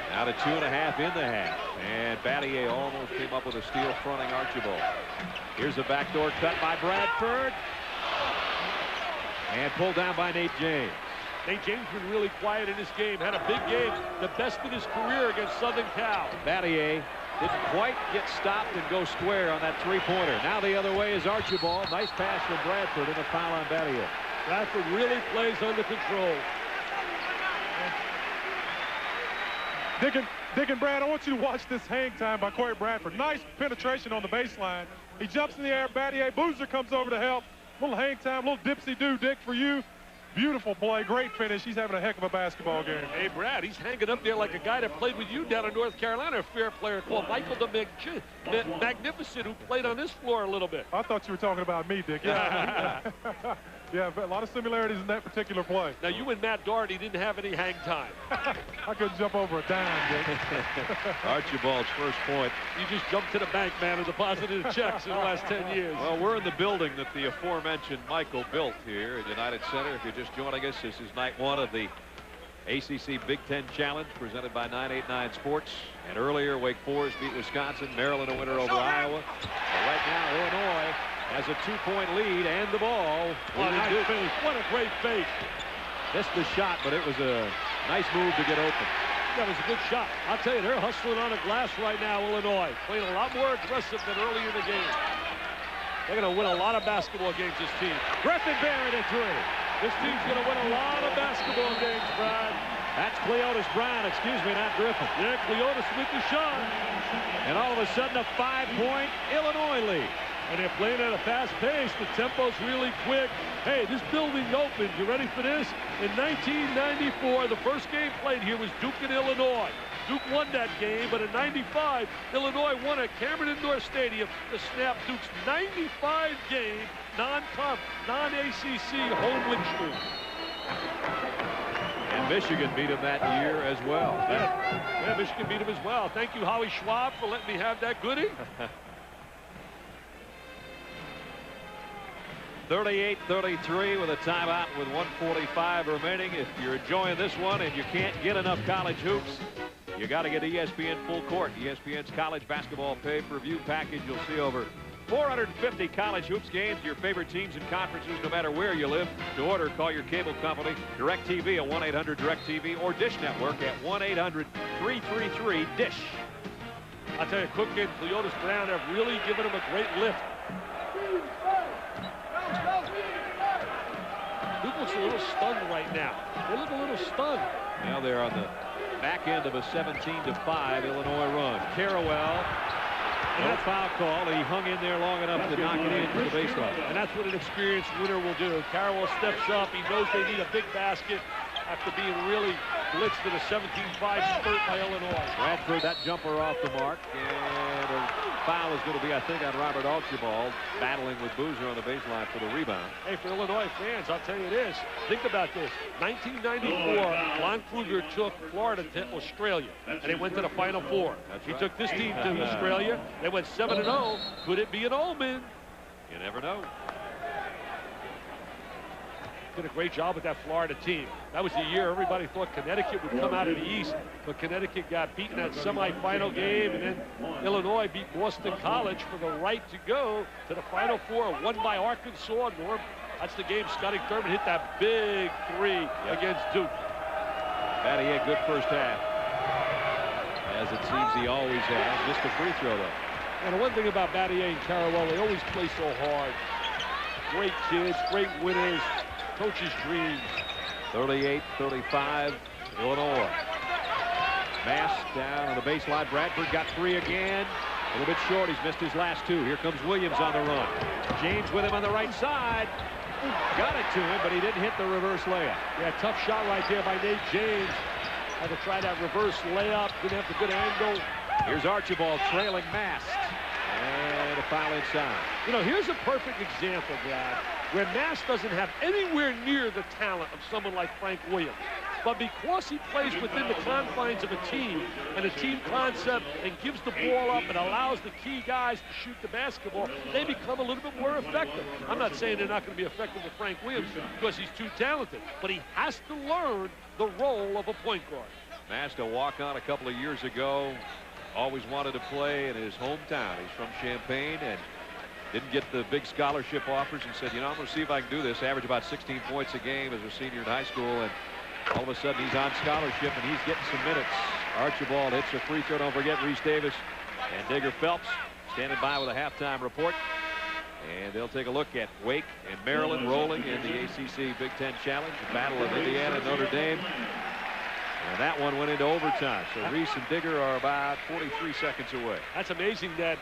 Now to 2.5 in the half. And Battier almost came up with a steal fronting Archibald. Here's a backdoor cut by Bradford. And pulled down by Nate James. Nate James been really quiet in this game. Had a big game. The best in his career against Southern Cal. Battier didn't quite get stopped and go square on that three-pointer. Now the other way is Archibald. Nice pass from Bradford and a foul on Battier. Bradford really plays under control. Dick and Brad, I want you to watch this hang time by Corey Bradford. Nice penetration on the baseline. He jumps in the air. Battier, Boozer comes over to help. Little hang time, little dipsy-do, Dick, for you. Beautiful play, great finish. He's having a heck of a basketball game. Hey, Brad, he's hanging up there like a guy that played with you down in North Carolina, a fair player called Michael the Magnificent, who played on this floor a little bit. I thought you were talking about me, Dick. Yeah, yeah, a lot of similarities in that particular play. Now, you and Matt Doherty didn't have any hang time. I couldn't jump over a dime, Dick. Archibald's first point. You just jumped to the bank, man, and deposited checks in the last 10 years. Well, we're in the building that the aforementioned Michael built here at United Center. If you're just joining us, this is night one of the ACC Big Ten Challenge presented by 989 Sports. And earlier, Wake Forest beat Wisconsin, Maryland a winner over Iowa. But right now, Illinois has a 2-point lead and the ball. What a great fake. Missed the shot, but it was a nice move to get open. That was a good shot. I'll tell you, they're hustling on the glass right now, Illinois. Playing a lot more aggressive than early in the game. They're going to win a lot of basketball games, this team. Griffin Barrett at 3. This team's going to win a lot of basketball games, Brad. That's Cleotis Brown, excuse me, not Griffin. Yeah, Cleotis with the shot. And all of a sudden, a 5-point Illinois lead. And they're playing at a fast pace. The tempo's really quick. Hey, this building opened. You ready for this? In 1994, the first game played here was Duke and Illinois. Duke won that game, but in 95, Illinois won at Cameron Indoor Stadium to snap Duke's 95 game non-ACC home win streak. And Michigan beat him that year as well. Yeah, Michigan beat him as well. Thank you, Howie Schwab, for letting me have that goodie. 38-33 with a timeout with 1:45 remaining. If you're enjoying this one and you can't get enough college hoops, you got to get ESPN Full Court. ESPN's college basketball pay-per-view package. You'll see over 450 college hoops games, your favorite teams and conferences, no matter where you live. To order, call your cable company, DirecTV at 1-800-DirecTV, or Dish Network at 1-800-333-DISH. I'll tell you, Cook and Cleotis Brown have really given him a great lift. Duke looks a little stunned right now. They look a little stunned. Now they're on the back end of a 17-5 Illinois run. Carrawell, no foul call. He hung in there long enough to knock it into the baseline. And that's what an experienced winner will do. Carrawell steps up. He knows they need a big basket after being really blitzed in a 17-5 spurt by Illinois. Bradford, that jumper off the mark. And a foul is going to be, I think, on Robert Archibald, battling with Boozer on the baseline for the rebound. Hey, for Illinois fans, I'll tell you this. Think about this. 1994, Lon Kruger took Florida to Australia, and they went to the Final Four. He took this team to Australia. They went 7-0. Could it be an omen? You never know. Did a great job with that Florida team. That was the year everybody thought Connecticut would come out of the East, but Connecticut got beaten that semifinal game, and then Illinois beat Boston College for the right to go to the Final Four, won by Arkansas. Norm, that's the game Scotty Thurman hit that big three against Duke. Batty had a good first half, as it seems he always has. Just a free throw, though. And the one thing about Battier and Carrawell, they always play so hard. Great kids, great winners. Coach's dreams. 38-35, Illinois. Mass down on the baseline. Bradford got 3 again. A little bit short. He's missed his last 2. Here comes Williams on the run. James with him on the right side. Got it to him, but he didn't hit the reverse layup. Yeah, tough shot right there by Nate James. Had to try that reverse layup. Didn't have the good angle. Here's Archibald trailing Mast. And a foul inside. You know, here's a perfect example, Brad, where Mast doesn't have anywhere near the talent of someone like Frank Williams. But because he plays within the confines of a team and a team concept and gives the ball up and allows the key guys to shoot the basketball, they become a little bit more effective. I'm not saying they're not going to be effective with Frank Williams because he's too talented, but he has to learn the role of a point guard. Mast a walk-on a couple of years ago. Always wanted to play in his hometown. He's from Champaign and didn't get the big scholarship offers and said, you know, I'm going to see if I can do this. Average about 16 points a game as a senior in high school, and all of a sudden he's on scholarship and he's getting some minutes. Archibald hits a free throw. Don't forget Reese Davis and Digger Phelps standing by with a halftime report. And they'll take a look at Wake and Maryland rolling in the ACC Big Ten Challenge. The battle of Indiana and Notre Dame. And that one went into overtime. So Reese and Digger are about 43 seconds away. That's amazing that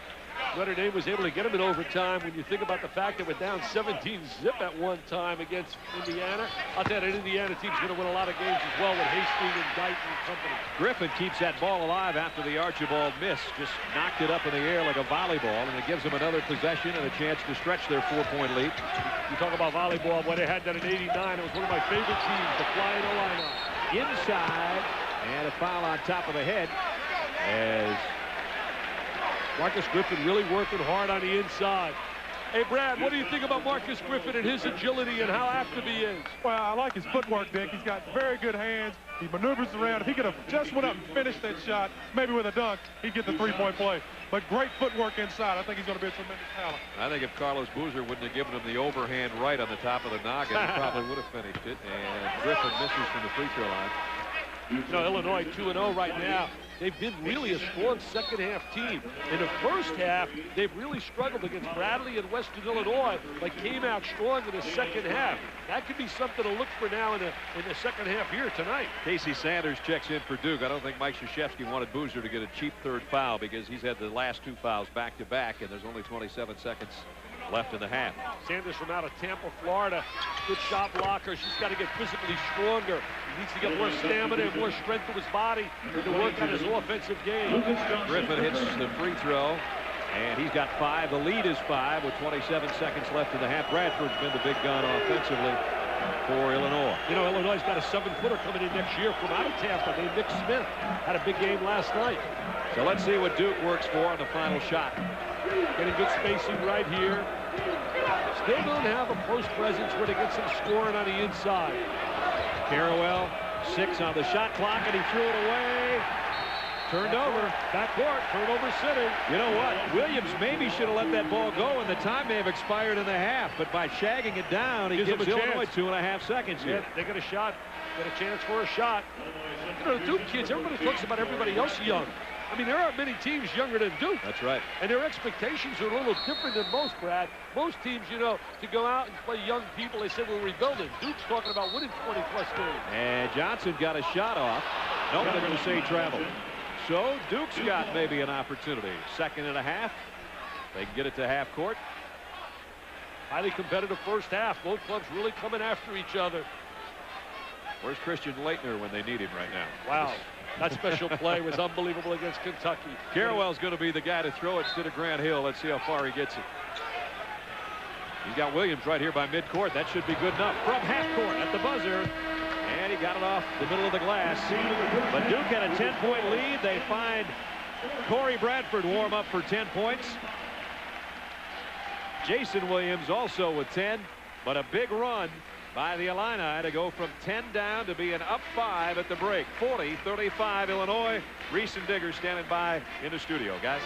Notre Dame was able to get them in overtime. When you think about the fact that we're down 17-zip at one time against Indiana, I'll tell you that Indiana team's going to win a lot of games as well with Hastings and Guyton and company. Griffin keeps that ball alive after the Archibald miss. Just knocked it up in the air like a volleyball, and it gives them another possession and a chance to stretch their 4-point lead. You talk about volleyball, when they had that in '89, it was one of my favorite teams, the Flying Illini. Inside, and a foul on top of the head as Marcus Griffin really working hard on the inside. Hey, Brad, what do you think about Marcus Griffin and his agility and how active he is? Well, I like his footwork, Dick. He's got very good hands. He maneuvers around. If he could have just went up and finished that shot, maybe with a dunk, he'd get the 3-point play. But great footwork inside. I think he's going to be a tremendous talent. I think if Carlos Boozer wouldn't have given him the overhand right on the top of the noggin, he probably would have finished it. And Griffin misses from the free throw line. You know, Illinois 2-0 right now. They've been really a strong second-half team. In the first half, they've really struggled against Bradley and Western Illinois, but came out strong in the second half. That could be something to look for now in the second half here tonight. Casey Sanders checks in for Duke. I don't think Mike Krzyzewski wanted Boozer to get a cheap third foul because he's had the last 2 fouls back-to-back, and there's only 27 seconds left in the half. Sanders from out of Tampa, Florida. Good shot blocker. She's got to get physically stronger. He needs to get more stamina and more strength to his body to work on his offensive game. Griffin hits the free throw, and he's got 5. The lead is 5 with 27 seconds left in the half. Bradford's been the big gun offensively for Illinois. You know, Illinois's got a 7-footer coming in next year from out of Tampa. Named Nick Smith. Had a big game last night. So let's see what Duke works for on the final shot. Getting good spacing right here. Still don't have a post presence where they get some scoring on the inside. Carrawell, 6 on the shot clock, and he threw it away. Turned over. Backcourt, turnover city. You know what? Williams maybe should have let that ball go, and the time may have expired in the half, but by shagging it down, he gives Illinois 2.5 seconds here. Yeah, they get a shot, get a chance for a shot. You know, the Duke kids, everybody talks about everybody else young. I mean, there aren't many teams younger than Duke. That's right. And their expectations are a little different than most, Brad. Most teams, you know, to go out and play young people, they say we're rebuilding. Duke's talking about winning 20-plus games. And Johnson got a shot off. No, they're going to say travel. So Duke's got maybe an opportunity. 2.5. They can get it to half court. Highly competitive first half. Both clubs really coming after each other. Where's Christian Laettner when they need him right now? Wow. That special play was unbelievable against Kentucky. Carrawell's going to be the guy to throw it instead of Grant Hill. Let's see how far he gets it. He's got Williams right here by midcourt. That should be good enough from half court at the buzzer. And he got it off the middle of the glass. But Duke had a 10-point lead. They find Corey Bradford warm up for 10 points. Jason Williams also with 10, but a big run by the Illini to go from 10 down to being up 5 at the break. 40-35 Illinois. Reese and Digger standing by in the studio, guys.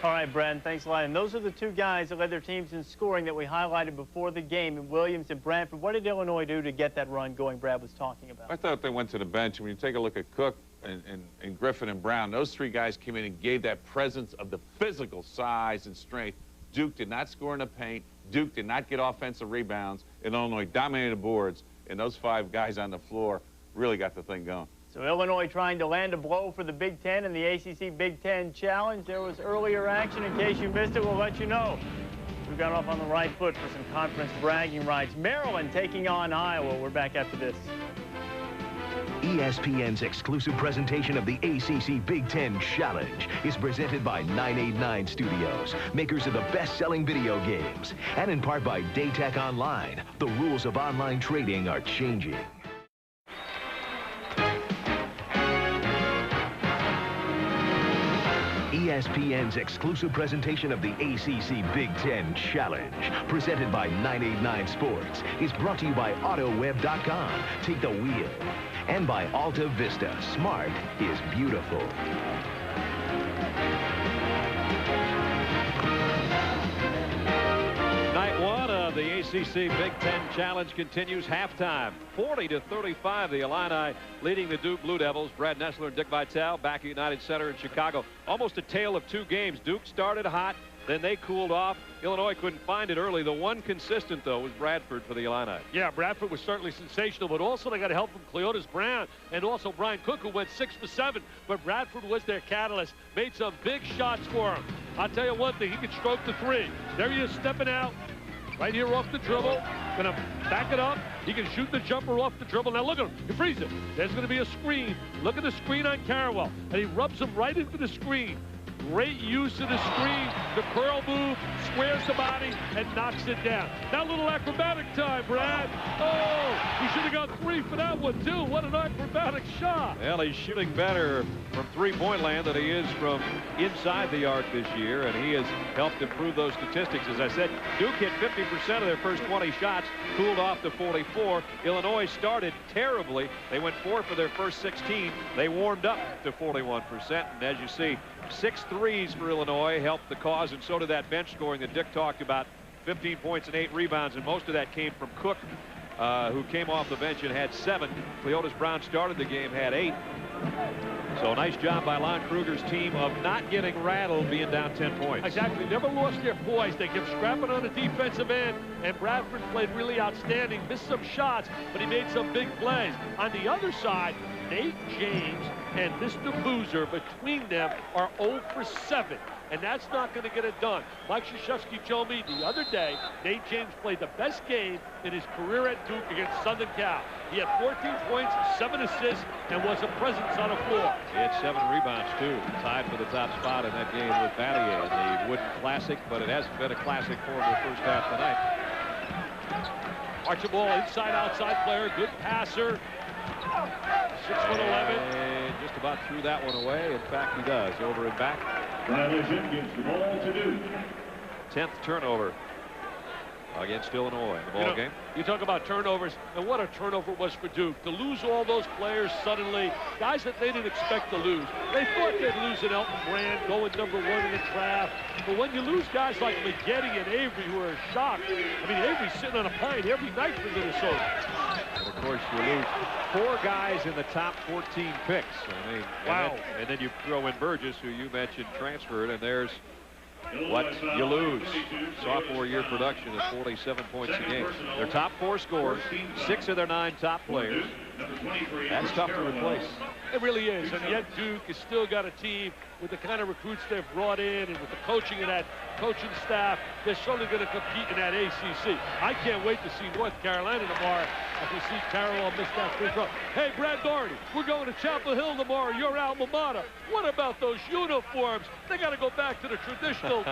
All right, Brad, thanks a lot. And those are the 2 guys that led their teams in scoring that we highlighted before the game, Williams and Bradford. What did Illinois do to get that run going Brad was talking about? I thought they went to the bench. When you take a look at Cook and Griffin and Brown, those 3 guys came in and gave that presence of the physical size and strength. Duke did not score in the paint. Duke did not get offensive rebounds, and Illinois dominated the boards, and those 5 guys on the floor really got the thing going. So Illinois trying to land a blow for the Big Ten in the ACC-Big Ten Challenge. There was earlier action. In case you missed it, we'll let you know. We got off on the right foot for some conference bragging rights. Maryland taking on Iowa. We're back after this. ESPN's exclusive presentation of the ACC-Big Ten Challenge is presented by 989 Studios, makers of the best-selling video games, and in part by Daytech Online. The rules of online trading are changing. ESPN's exclusive presentation of the ACC-Big Ten Challenge, presented by 989 Sports, is brought to you by AutoWeb.com. Take the wheel. And by Alta Vista. Smart is beautiful. Night 1 of the ACC Big Ten Challenge continues. Halftime, 40-35. The Illini leading the Duke Blue Devils. Brad Nessler and Dick Vitale back at United Center in Chicago. Almost a tale of 2 games. Duke started hot, then they cooled off. Illinois couldn't find it early. The one consistent, though, was Bradford for the Illini. Yeah, Bradford was certainly sensational, but also they got help from Cleotis Brown and also Brian Cook, who went 6 for 7. But Bradford was their catalyst, made some big shots for him. I'll tell you one thing, he can stroke the three. There he is stepping out, right here off the dribble. Gonna back it up. He can shoot the jumper off the dribble. Now look at him, he frees it. There's gonna be a screen. Look at the screen on Carrawell. And he rubs him right into the screen. Great use of the screen. The curl move, squares the body, and knocks it down. Now a little acrobatic time, Brad. Oh, he should have got 3 for that one, too. What an acrobatic shot. Well, he's shooting better from three-point land than he is from inside the arc this year, and he has helped improve those statistics. As I said, Duke hit 50% of their first 20 shots, cooled off to 44. Illinois started terribly. They went 4 for their first 16. They warmed up to 41%, and as you see, 6 threes for Illinois helped the cause, and so did that bench scoring that Dick talked about. 15 points and 8 rebounds, and most of that came from Cook, who came off the bench and had 7. Cleotis Brown started the game, had 8. So nice job by Lon Kruger's team of not getting rattled being down 10 points. Exactly. Never lost their poise. They kept scrapping on the defensive end, and Bradford played really outstanding. Missed some shots, but he made some big plays. On the other side, Nate James and Mr. Boozer, between them, are 0 for 7. And that's not going to get it done. Mike Krzyzewski told me the other day, Nate James played the best game in his career at Duke against Southern Cal. He had 14 points, 7 assists, and was a presence on the floor. He had 7 rebounds, too. Tied for the top spot in that game with Battier in the Wooden Classic, but it hasn't been a classic for him the first half tonight. Archibald, inside-outside player, good passer. 6'11". And just about threw that one away. In fact, he does. Over and back. Violation gives the ball to Duke. 10th turnover against Illinois in the ball game. You talk about turnovers, and what a turnover it was for Duke. To lose all those players suddenly, guys that they didn't expect to lose. They thought they'd lose an Elton Brand going #1 in the draft. But when you lose guys like McGetty and Avery who are shocked, I mean, Avery's sitting on a pine every night for Minnesota. And of course, you lose 4 guys in the top 14 picks. I mean, wow. And then you throw in Burgess, who you mentioned transferred, and there's what you lose. Sophomore year production is 47 points a game. Their top 4 scorers, 6 of their 9 top players. That's tough to replace. It really is, and yet Duke has still got a team with the kind of recruits they've brought in and with the coaching of that coaching staff. They're certainly going to compete in that ACC. I can't wait to see North Carolina tomorrow after see Carrawell miss that free throw. Hey, Brad Doherty, we're going to Chapel Hill tomorrow, your alma mater. What about those uniforms? They got to go back to the traditional.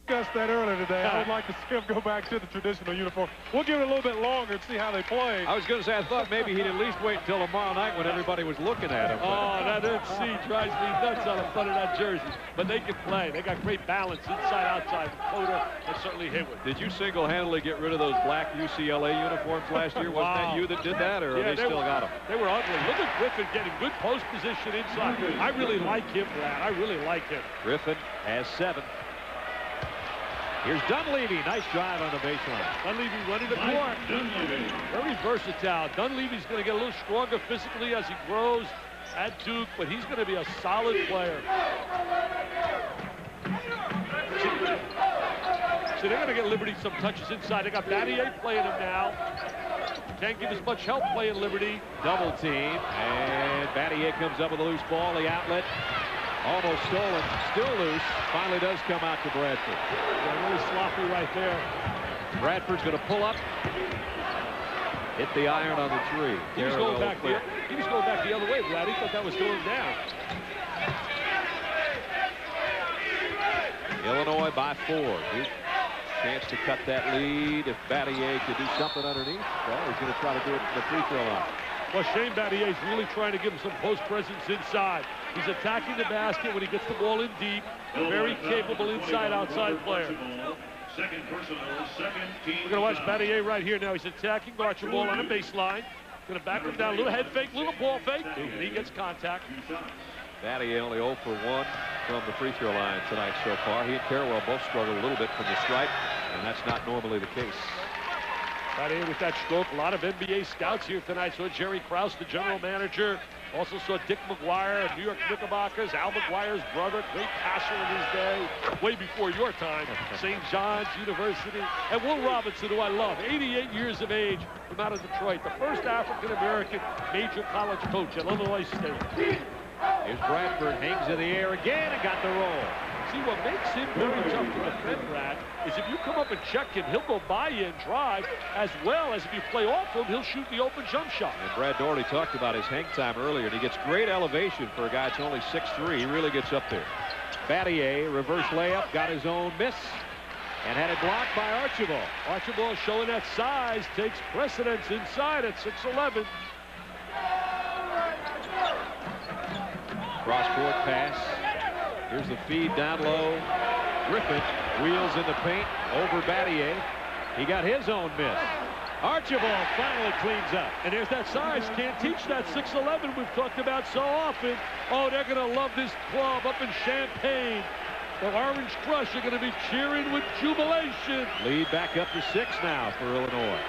Discussed that earlier today. I would like to see him go back to the traditional uniform. We'll give it a little bit longer and see how they play. I was going to say, I thought maybe he'd at least wait until tomorrow night when everybody was looking at him. Oh, that MC drives me nuts on the front of that jersey. But they can play. They got great balance inside, outside. Coder and certainly Hayward. Did you single-handedly get rid of those black UCLA uniforms last year? Wow. Wasn't that you that did that, or they still got them? They were ugly. Look at Griffin getting good post position inside. I really like him, Brad. I really like him. Griffin has 7. Here's Dunleavy. Nice drive on the baseline. Dunleavy running the court. Very versatile. Dunleavy's going to get a little stronger physically as he grows at Duke, but he's going to be a solid player. So they're going to get Liberty some touches inside. They got Battier playing him now. Can't give as much help playing Liberty. Double team, and Battier comes up with a loose ball. The outlet. Almost stolen, still loose. Finally does come out to Bradford. Yeah, really sloppy right there. Bradford's going to pull up. Hit the iron on the tree. He was going back the other way, Brad. He thought that was going down. Illinois by 4. Duke chance to cut that lead. If Battier could do something underneath, well, he's going to try to do it from the free throw line. Well, Shane Battier's really trying to give him some post presence inside. He's attacking the basket when he gets the ball in deep. Very capable inside-outside player. We're going to watch Battier right here now. He's attacking Archibald on the baseline. Going to back him down. Little head fake, little ball fake. And he gets contact. Battier only 0 for 1 from the free throw line tonight so far. He and Carrawell both struggled a little bit from the stripe, and that's not normally the case. Battier with that stroke. A lot of NBA scouts here tonight. So Jerry Krause, the general manager. Also saw Dick McGuire, New York Knickerbockers, Al McGuire's brother, great passer in his day, way before your time, St. John's University. And Will Robinson, who I love, 88 years of age, from out of Detroit, the first African-American major college coach at Illinois State. Here's Bradford, hangs in the air again and got the roll. See, what makes him very tough to defend, Brad, is if you come up and check him, he'll go by you and drive, as well as if you play off him, he'll shoot the open jump shot. And Brad Doherty talked about his hang time earlier, and he gets great elevation for a guy that's only 6'3". He really gets up there. Battier, reverse layup, got his own miss, and had it blocked by Archibald. Archibald showing that size, takes precedence inside at 6'11". Cross-court pass. Here's the feed down low. Griffin wheels in the paint over Battier. He got his own miss. Archibald finally cleans up. And there's that size. Can't teach that 6'11" we've talked about so often. Oh, they're going to love this club up in Champaign. The Orange Crush are going to be cheering with jubilation. Lead back up to 6 now for Illinois.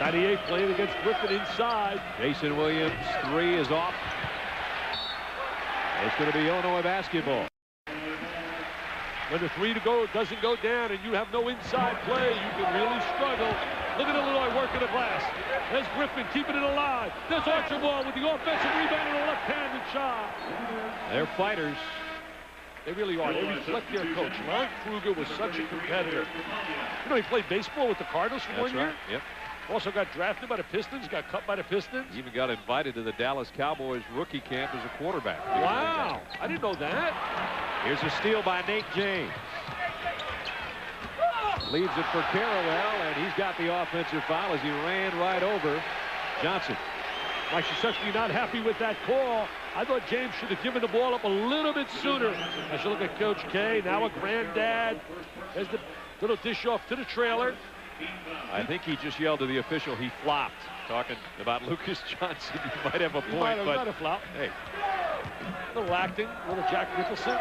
Battier playing against Griffin inside. Jason Williams, 3 is off. It's going to be Illinois basketball. When the 3 to go doesn't go down and you have no inside play, you can really struggle. Look at Illinois working the glass. There's Griffin keeping it alive. There's Archibald with the offensive rebound and a left-handed shot. They're fighters. They really are. They reflect their coach. Lon Kruger was such a competitor. You know, he played baseball with the Cardinals for 1 year. Right. Yep. Also got drafted by the Pistons, got cut by the Pistons. He even got invited to the Dallas Cowboys rookie camp as a quarterback. Wow, I didn't know that. Here's a steal by Nate James. Leaves it for Carrawell, and he's got the offensive foul as he ran right over Johnson. Mike Krzyzewski not happy with that call. I thought James should have given the ball up a little bit sooner. I should look at Coach K, now a granddad. There's the little dish off to the trailer. I think he just yelled to the official he flopped. Talking about Lucas Johnson, you might have a point, but might have flopped. Hey, a little acting, a little Jack Nicholson.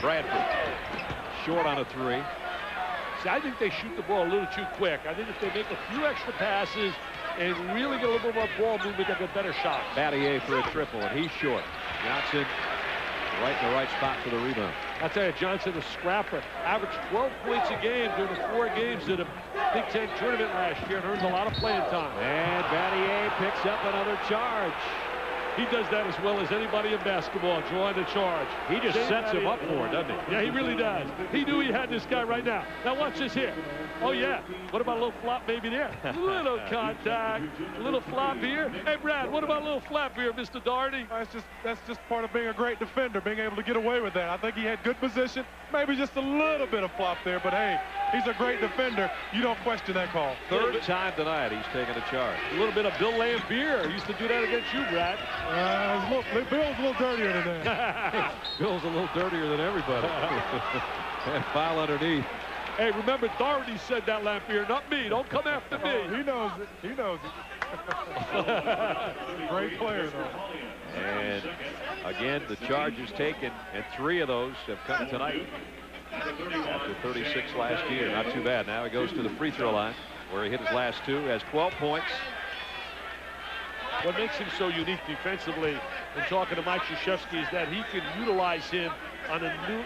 Bradford short on a 3. See, I think they shoot the ball a little too quick. I think if they make a few extra passes and really get a little bit more ball movement, they'll get better shots. Battier for a triple, and he's short. Johnson right in the right spot for the rebound. I'll tell you, Johnson, a scrapper, averaged 12 points a game during the 4 games in a Big Ten tournament last year and earned a lot of playing time. And Battier picks up another charge. He does that as well as anybody in basketball, drawing the charge. He just sets him up for it, doesn't he? Yeah, he really does. He knew he had this guy right now. Now watch this here. Oh, yeah. What about a little flop maybe there? Little contact, a little flop here. Hey, Brad, what about a little flap here, Mr. Doherty? That's just part of being a great defender, being able to get away with that. I think he had good position, maybe just a little bit of flop there, but hey, he's a great defender. You don't question that call. Third time tonight he's taken a charge. A little bit of Bill Lambier used to do that against you, Brad. Bill's a little dirtier than that. Bill's a little dirtier than everybody. And foul underneath. Hey, remember, Doherty said that, Lampier, not me. Don't come after me. Oh, he knows it. He knows it. Great player, though. And again, the charge is taken, and 3 of those have come tonight. After 36 last year. Not too bad. Now he goes to the free throw line, where he hit his last 2, has 12 points. What makes him so unique defensively, in talking to Mike Krzyzewski, is that he can utilize him on a new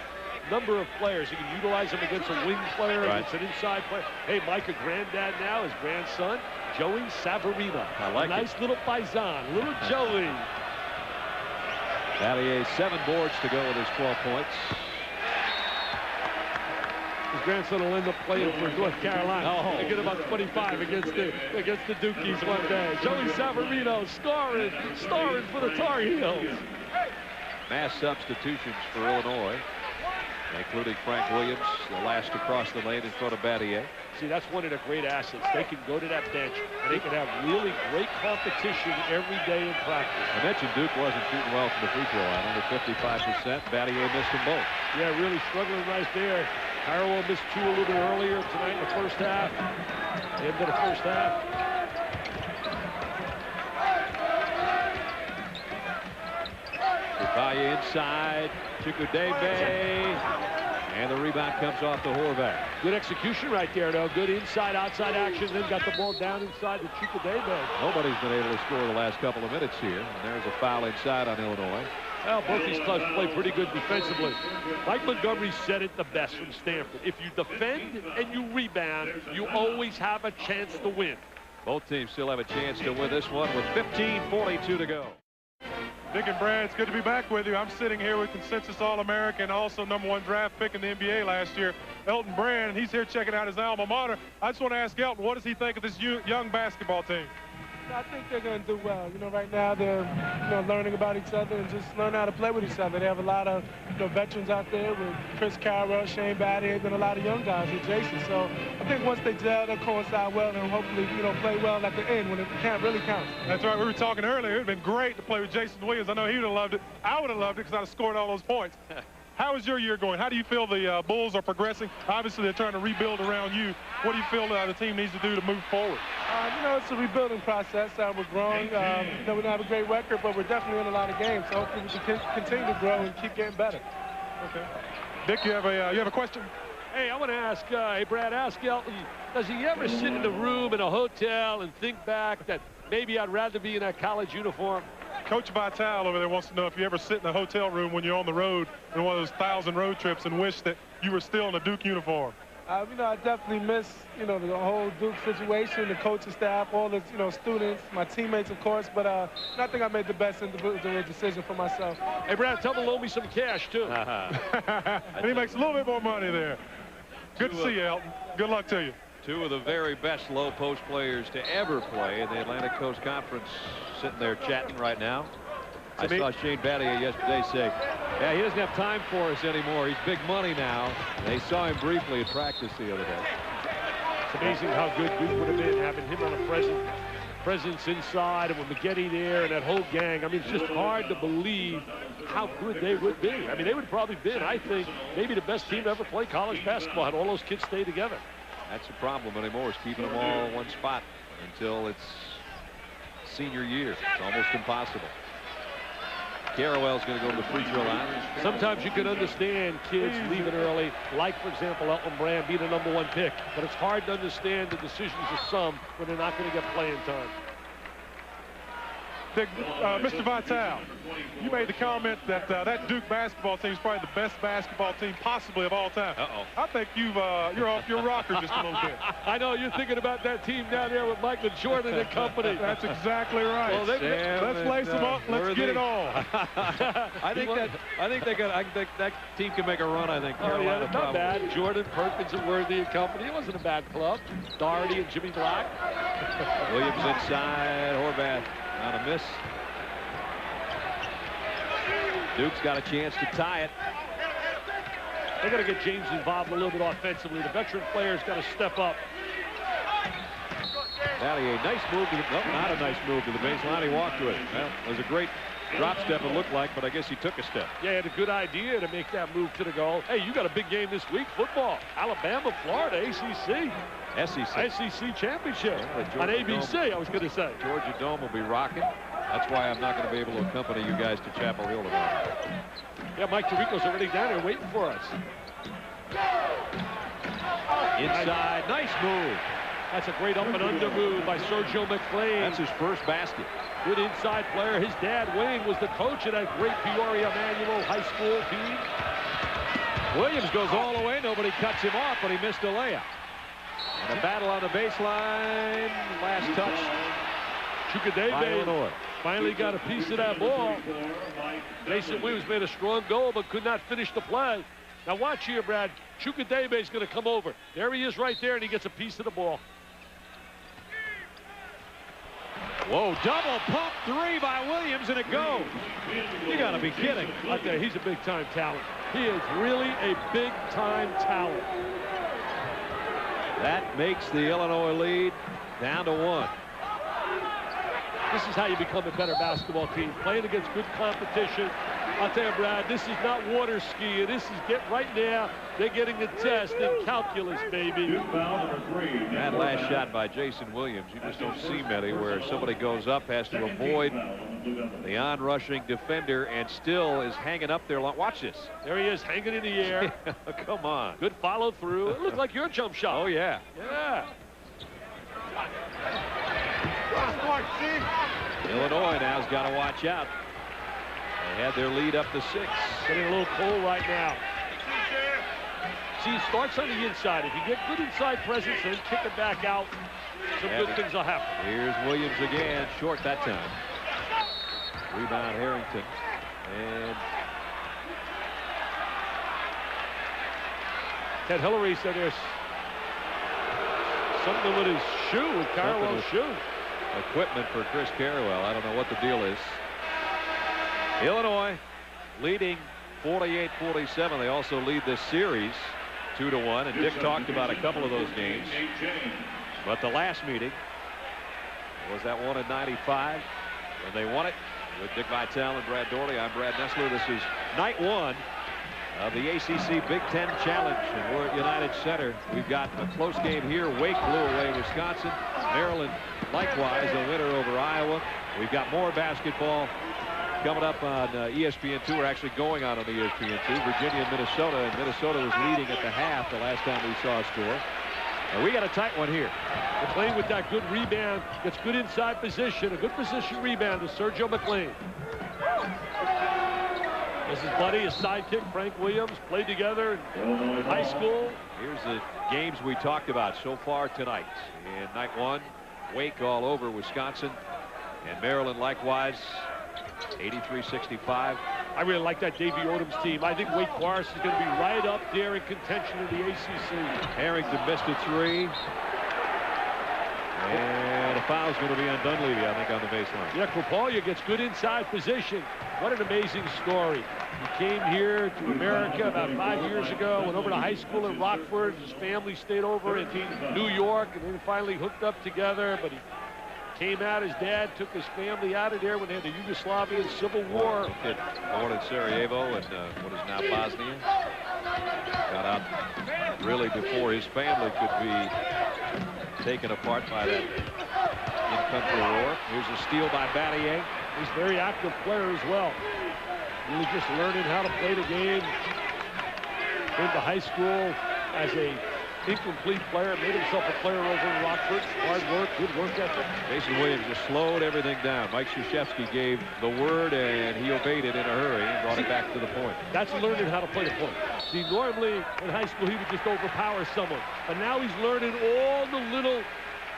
number of players. He can utilize him against a wing player, against an inside player. Hey, Mike, a granddad now, his grandson, Joey Savarino. I like nice little paisan, little Joey. Battier 7 boards to go with his 12 points. His grandson will end up playing for North Carolina. Oh. They get about 25 against the Dukies one day. Joey Savarino starring for the Tar Heels. Mass substitutions for Illinois, including Frank Williams, the last to cross the lane in front of Battier. See, that's one of the great assets. They can go to that bench, and they can have really great competition every day in practice. I mentioned Duke wasn't shooting well from the free throw line, only 55%. Battier missed them both. Yeah, really struggling right there. Harrell missed 2 a little bit earlier tonight in the first half. End of the first half. Baye inside, Chikudebe, and the rebound comes off to Horvath. Good execution right there, though. Good inside-outside action, then got the ball down inside the Chikudebe. Nobody's been able to score the last couple of minutes here, and there's a foul inside on Illinois. Well, both these clubs play pretty good defensively. Mike Montgomery said it the best from Stanford. If you defend and you rebound, you always have a chance to win. Both teams still have a chance to win this one with 15:42 to go. Dick and Brad, it's good to be back with you. I'm sitting here with consensus All-American, also #1 draft pick in the NBA last year, Elton Brand. He's here checking out his alma mater. I just want to ask Elton, what does he think of this young basketball team? I think they're going to do well. Right now they're, learning about each other and just learn how to play with each other. They have a lot of, veterans out there with Chris Carroll, Shane Battier, and a lot of young guys with Jason. So I think once they gel, they'll coincide well and hopefully, play well at the end when it can't really count. That's right. We were talking earlier. It would have been great to play with Jason Williams. I know he would have loved it. I would have loved it because I'd have scored all those points. How is your year going? How do you feel the Bulls are progressing? Obviously, they're trying to rebuild around you. What do you feel the team needs to do to move forward? It's a rebuilding process. We're growing. We don't have a great record, but we're definitely in a lot of games. So hopefully we can continue to grow and keep getting better. Okay. Dick, you have a question? Hey, I want to ask, hey, Brad, ask Elton, does he ever sit in a room in a hotel and think back that maybe I'd rather be in that college uniform? Coach Vitale over there wants to know if you ever sit in a hotel room when you're on the road in one of those 1,000 road trips and wish that you were still in a Duke uniform. I definitely miss, the whole Duke situation, the coaching staff, all the, students, my teammates, of course. But I think I made the best individual decision for myself. Hey, Brad, tell him to loan me some cash, too. And he makes a little bit more money there. Good to see you, Elton. Good luck to you. Two of the very best low post players to ever play in the Atlantic Coast Conference sitting there chatting right now. I saw Shane Battier yesterday say, yeah, he doesn't have time for us anymore. He's big money now. They saw him briefly at practice the other day. It's amazing how good Duke would have been having him on a presence inside and with McGetty there and that whole gang. It's just hard to believe how good they would be. They would probably been, I think, maybe the best team to ever play college basketball had all those kids stay together. That's the problem anymore, is keeping them all in one spot until it's senior year. It's almost impossible. Carrawell's going to go to the free throw line. Sometimes you can understand kids leaving early, like, for example, Elton Brand being a #1 pick. But it's hard to understand the decisions of some when they're not going to get playing time. Mr. Vitale, you made the comment that that Duke basketball team is probably the best basketball team possibly of all time. I think you're off your rocker just a little bit. I know you're thinking about that team down there with Michael Jordan and company. That's exactly right. Well, let's lace them up. Let's get it all. I think that team can make a run. I think Carolina not probably. bad. Jordan, Perkins, and Worthy and company. It wasn't a bad club. Doherty and Jimmy Black. Williams inside. Horvath on a miss. Duke's got a chance to tie it. They're going to get James involved a little bit offensively. The veteran player's got to step up. Battier, nice move to the, no, not a nice move to the baseline. He walked to it. Well, it was a great drop step, it looked like, but I guess he took a step. Yeah, he had a good idea to make that move to the goal. Hey, you got a big game this week, football. Alabama, Florida, ACC. SEC championship on ABC, I was going to say. Georgia Dome will be rocking. That's why I'm not going to be able to accompany you guys to Chapel Hill tomorrow. Yeah, Mike Tirico's already down there waiting for us. Inside, nice move. That's a great up and under move by Sergio McClain. That's his first basket. Good inside player. His dad, Wayne, was the coach of that great Peoria Manual High School team. Williams goes all the way. Nobody cuts him off, but he missed a layup. And a battle on the baseline. Last touch. Chukadebe finally got a piece of that ball. Jason Williams made a strong goal, but could not finish the play. Now watch here, Brad. Chukadebe is going to come over. There he is right there, and he gets a piece of the ball. Whoa, double pump three by Williams, and it goes. You got to be kidding. I tell you, he's a big-time talent. He is really a big-time talent. That makes the Illinois lead down to 1. This is how you become a better basketball team, playing against good competition. I'll tell you, Brad, this is not water skiing. This is right now. They're getting the test in calculus, baby. That last shot by Jason Williams, you just don't see many where somebody goes up, has to avoid the on-rushing defender, and still is hanging up there. Watch this. There he is, hanging in the air. Come on. Good follow-through. It looked like your jump shot. Oh, yeah. Yeah. Illinois now's got to watch out. They had their lead up to 6. Getting a little cold right now. See, it starts on the inside. If you get good inside presence and kick it back out, some good things will happen. Here's Williams again, short that time. Rebound Harrington. And Ted Hillary said there's something with his shoe, with Carwell's shoe. Equipment for Chris Carwell. I don't know what the deal is. Illinois leading 48-47. They also lead this series 2-1. And Dick talked about a couple of those games. But the last meeting was that one in '95 when they won it with Dick Vitale and Brad Doherty. I'm Brad Nessler. This is night one of the ACC Big Ten Challenge, and we're at United Center. We've got a close game here. Wake blew away Wisconsin. Maryland, likewise, a winner over Iowa. We've got more basketball coming up on ESPN2. We're actually going on ESPN2. Virginia and Minnesota was leading at the half the last time we saw a score. And we got a tight one here. McLean with that good rebound, gets good inside position, a good position rebound to Sergio McLean. This is Buddy, his sidekick, Frank Williams, played together in high school. Here's the games we talked about so far tonight. In night one, Wake all over Wisconsin, and Maryland likewise, 83-65. I really like that Davey Odom's team. I think Wake Forest is going to be right up there in contention in the ACC. Harrington missed a three. And a foul's going to be on Dunleavy, I think, on the baseline. Yeah, Krapalia gets good inside position. What an amazing story. He came here to America about 5 years ago, went over to high school in Rockford. His family stayed over in New York, and then finally hooked up together. But he came out, his dad took his family out of there when they had the Yugoslavian Civil War. Born in Sarajevo and what is now Bosnia. Got out really before his family could be taken apart by that in-country war. Here's a steal by Battier. He's a very active player as well. Really just learning how to play the game. Went to high school as a incomplete player, made himself a player over in Rockford. Hard work, good work ethic. Jason Williams just slowed everything down. Mike Krzyzewski gave the word, and he obeyed it in a hurry and brought it back to the point. That's learning how to play the point. See, normally in high school he would just overpower someone, but now he's learning all the little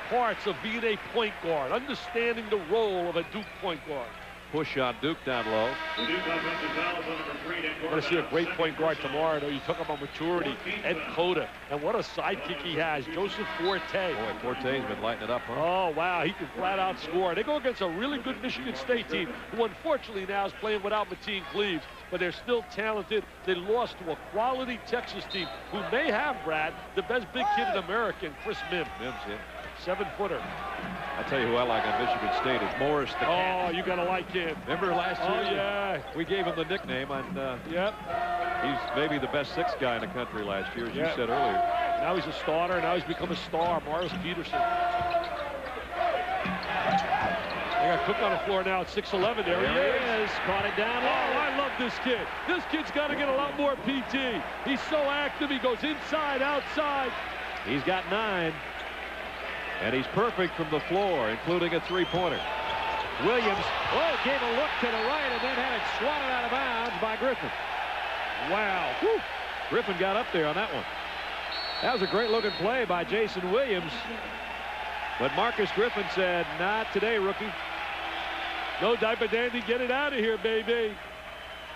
parts of being a point guard, understanding the role of a Duke point guard. Push on Duke down low. We're going to see a great point guard tomorrow. Though you talk about maturity, Ed Cota, and what a sidekick he has, Joseph Forte. Boy, Forte's been lighting it up, huh? Oh, wow, he can flat out score. They go against a really good Michigan State team, who unfortunately now is playing without Mateen Cleaves, but they're still talented. They lost to a quality Texas team, who may have, Brad, the best big kid in America, Chris Mims. Mims, yeah. 7-footer. I'll tell you who I like on Michigan State is Morris the Cat. Oh, you got to like him. Remember last year? Oh, yeah. We gave him the nickname, and yep. He's maybe the best sixth guy in the country last year, as you said earlier. Now he's a starter. Now he's become a star, Morris Peterson. They got Cook on the floor now at 6'11". There he is. Caught it down low. Oh, I love this kid. This kid's got to get a lot more PT. He's so active. He goes inside, outside. He's got 9. And he's perfect from the floor, including a three-pointer. Williams, gave a look to the right and then had it swatted out of bounds by Griffin. Wow. Whew. Griffin got up there on that one. That was a great-looking play by Jason Williams. But Marcus Griffin said, not today, rookie. No diaper dandy, get it out of here, baby.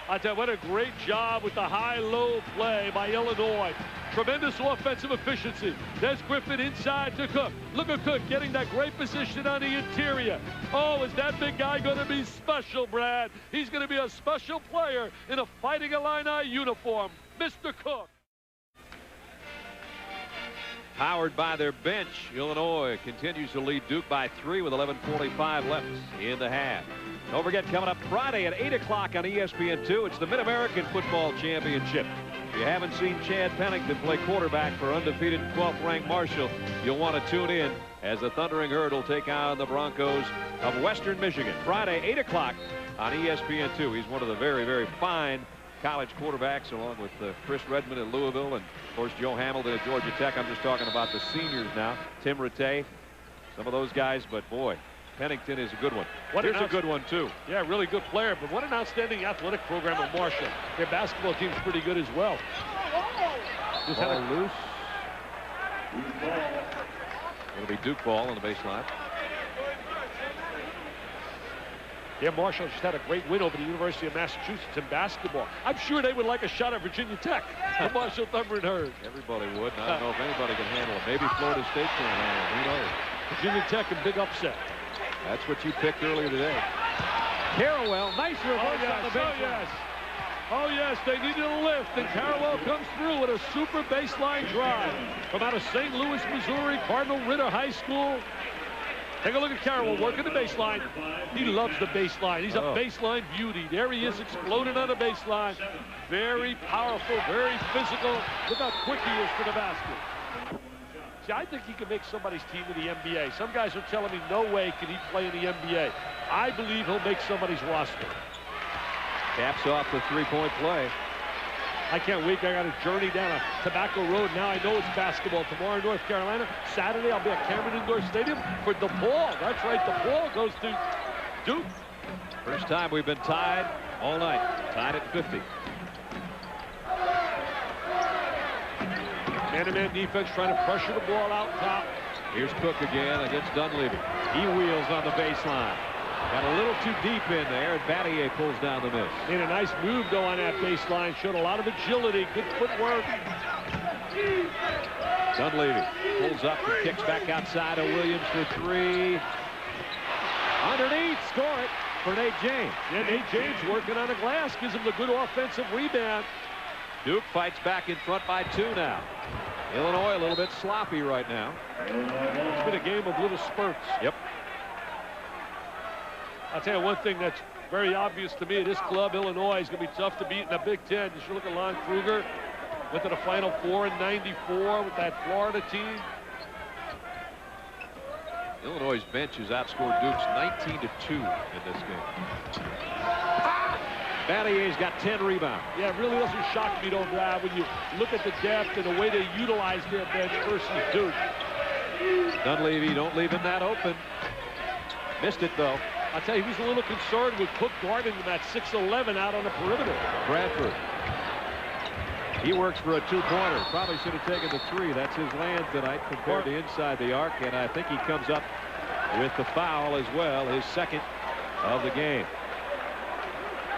I tell you, what a great job with the high-low play by Illinois. Tremendous offensive efficiency. There's Griffin inside to Cook. Look at Cook getting that great position on the interior. Oh, is that big guy going to be special, Brad? He's going to be a special player in a Fighting Illini uniform. Mr. Cook. Powered by their bench, Illinois continues to lead Duke by 3 with 11:45 left in the half. Don't forget, coming up Friday at 8 o'clock on ESPN2, it's the Mid-American Football Championship. If you haven't seen Chad Pennington play quarterback for undefeated 12th-ranked Marshall, you'll want to tune in as the Thundering Herd will take on the Broncos of Western Michigan. Friday, 8 o'clock on ESPN2. He's one of the very, very fine college quarterbacks, along with Chris Redmond at Louisville and, of course, Joe Hamilton at Georgia Tech. I'm just talking about the seniors now. Tim Rattay, some of those guys, but boy, Pennington is a good one. Here's a good one, too. Yeah, really good player, but what an outstanding athletic program of Marshall. Their basketball team's pretty good as well. Just had a loose. It'll be Duke ball on the baseline. Yeah, Marshall just had a great win over the University of Massachusetts in basketball. I'm sure they would like a shot at Virginia Tech. The Marshall Thunderbird Herd. Everybody would. And I don't know if anybody can handle it. Maybe Florida State can handle it. Who knows? Virginia Tech, a big upset. That's what you picked earlier today. Carrawell, nice reverse on the baseline. Oh, yes. Oh, yes, they needed a lift, and Carrawell comes through with a super baseline drive from out of St. Louis, Missouri, Cardinal Ritter High School. Take a look at Carrawell working the baseline. He loves the baseline. He's a baseline beauty. There he is exploding on the baseline. Very powerful, very physical. Look how quick he is to the basket. See, I think he can make somebody's team in the NBA. Some guys are telling me no way can he play in the NBA. I believe he'll make somebody's roster. Caps off the three-point play. I can't wait. I got a journey down a Tobacco Road. Now I know it's basketball. Tomorrow in North Carolina. Saturday I'll be at Cameron Indoor Stadium for DePaul. That's right, DePaul goes to Duke. First time we've been tied all night. Tied at 50. Man-to-man defense trying to pressure the ball out top. Here's Cook again against Dunleavy. He wheels on the baseline. Got a little too deep in there, and Battier pulls down the miss. Made a nice move, though, on that baseline. Showed a lot of agility, good footwork. Dunleavy pulls up and kicks back outside of Williams for three. Underneath, score it for Nate James. Yeah, Nate James working on the glass, gives him the good offensive rebound. Duke fights back in front by 2 now. Illinois a little bit sloppy right now. It's been a game of little spurts. Yep. I'll tell you one thing that's very obvious to me. This club, Illinois, is going to be tough to beat in the Big Ten. You should look at Lon Kruger. Went to the Final Four in '94 with that Florida team. Illinois' bench has outscored Duke's 19-2 in this game. Battier's got 10 rebounds. Yeah, it really doesn't shock me, though, Brad, when you look at the depth and the way they utilize their bench versus Duke. Dunleavy, don't leave him that open. Missed it, though. I'll tell you, he was a little concerned with Cook guarding him at 6'11" out on the perimeter. Bradford. He works for a two-pointer. Probably should have taken the three. That's his land tonight compared to inside the arc, and I think he comes up with the foul as well, his second of the game.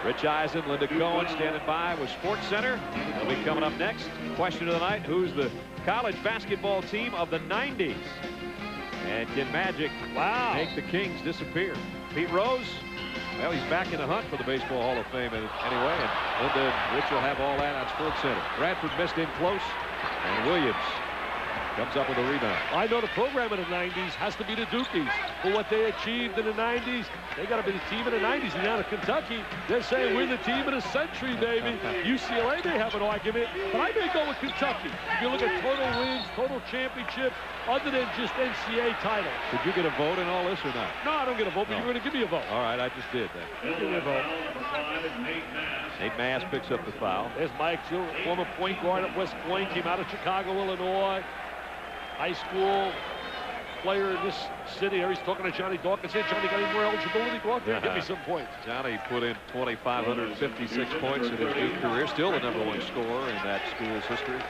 Rich Eisen, Linda Cohen standing by with Sports Center. They'll be coming up next. Question of the night, who's the college basketball team of the 90s? And can Magic make the Kings disappear? Pete Rose, well, he's back in the hunt for the Baseball Hall of Fame anyway, and Linda and Rich will have all that on Sports Center. Bradford missed in close, and Williams comes up with a rebound. I know the program in the 90s has to be the Dukies. For what they achieved in the 90s, they got to be the team in the 90s. And now to Kentucky, they're saying we're the team of the century, baby. UCLA may have an argument, but I may go with Kentucky. If you look at total wins, total championships, other than just NCAA titles. Did you get a vote in all this or not? No, I don't get a vote, but you're going to give me a vote. All right, I just did that. Give me a vote. Nate Mass picks up the foul. There's Mike, former point guard at West Point, came out of Chicago, Illinois. High school player in this city. Here he's talking to Johnny Dawkins. Hey, Johnny, got any more eligibility? Go out there and give me some points. Johnny put in 2,556 points in his Duke career. Still the #1 scorer in that school's history.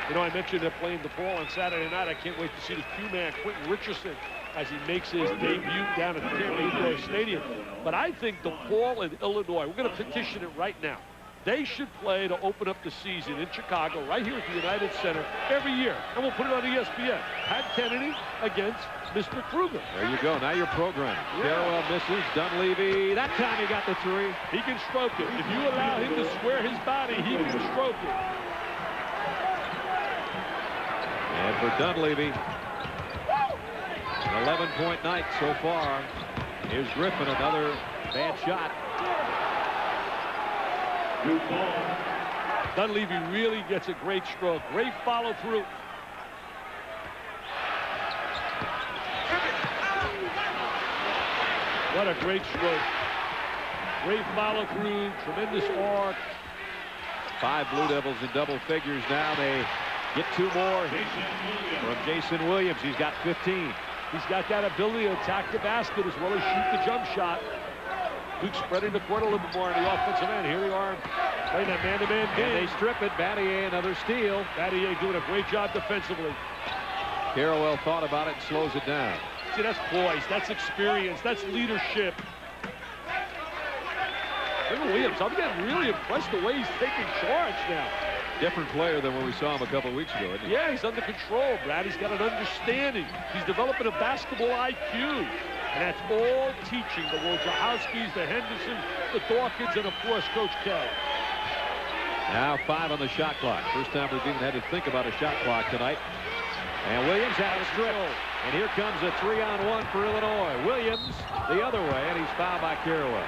You know, I mentioned they're playing DePaul on Saturday night. I can't wait to see the Q-man, Quentin Richardson, as he makes his debut down at the Cameron Indoor Stadium. But I think DePaul and Illinois, we're going to petition it right now. They should play to open up the season in Chicago, right here at the United Center, every year. And we'll put it on ESPN. Pat Kennedy against Mr. Kruger. There you go. Now you're programmed. Carrawell misses. Dunleavy. That time he got the three. He can stroke it. If you allow him to square his body, he can stroke it. And for Dunleavy, an 11-point night so far. Here's Griffin, another bad shot. Dunleavy really gets a great stroke. Great follow through. What a great stroke. Great follow through. Tremendous arc. 5 Blue Devils in double figures now. They get 2 more from Jason Williams. He's got 15. He's got that ability to attack the basket as well as shoot the jump shot. Duke spreading the court a little bit more on the offensive end. Here we are playing that man-to-man game. And they strip it. Battier, another steal. Battier doing a great job defensively. Carrawell thought about it and slows it down. See, that's poise, that's experience, that's leadership. Look at Williams. I'm getting really impressed the way he's taking charge now. Different player than when we saw him a couple of weeks ago, isn't he? Yeah, he's under control, Brad. He's got an understanding. He's developing a basketball IQ. And that's all teaching the Wojciechowskis, the Hendersons, the Dawkins, and, of course, Coach K. Now 5 on the shot clock. First time we've even had to think about a shot clock tonight. And Williams out of strip. And here comes a 3-on-1 for Illinois. Williams the other way, and he's fouled by Carrawell.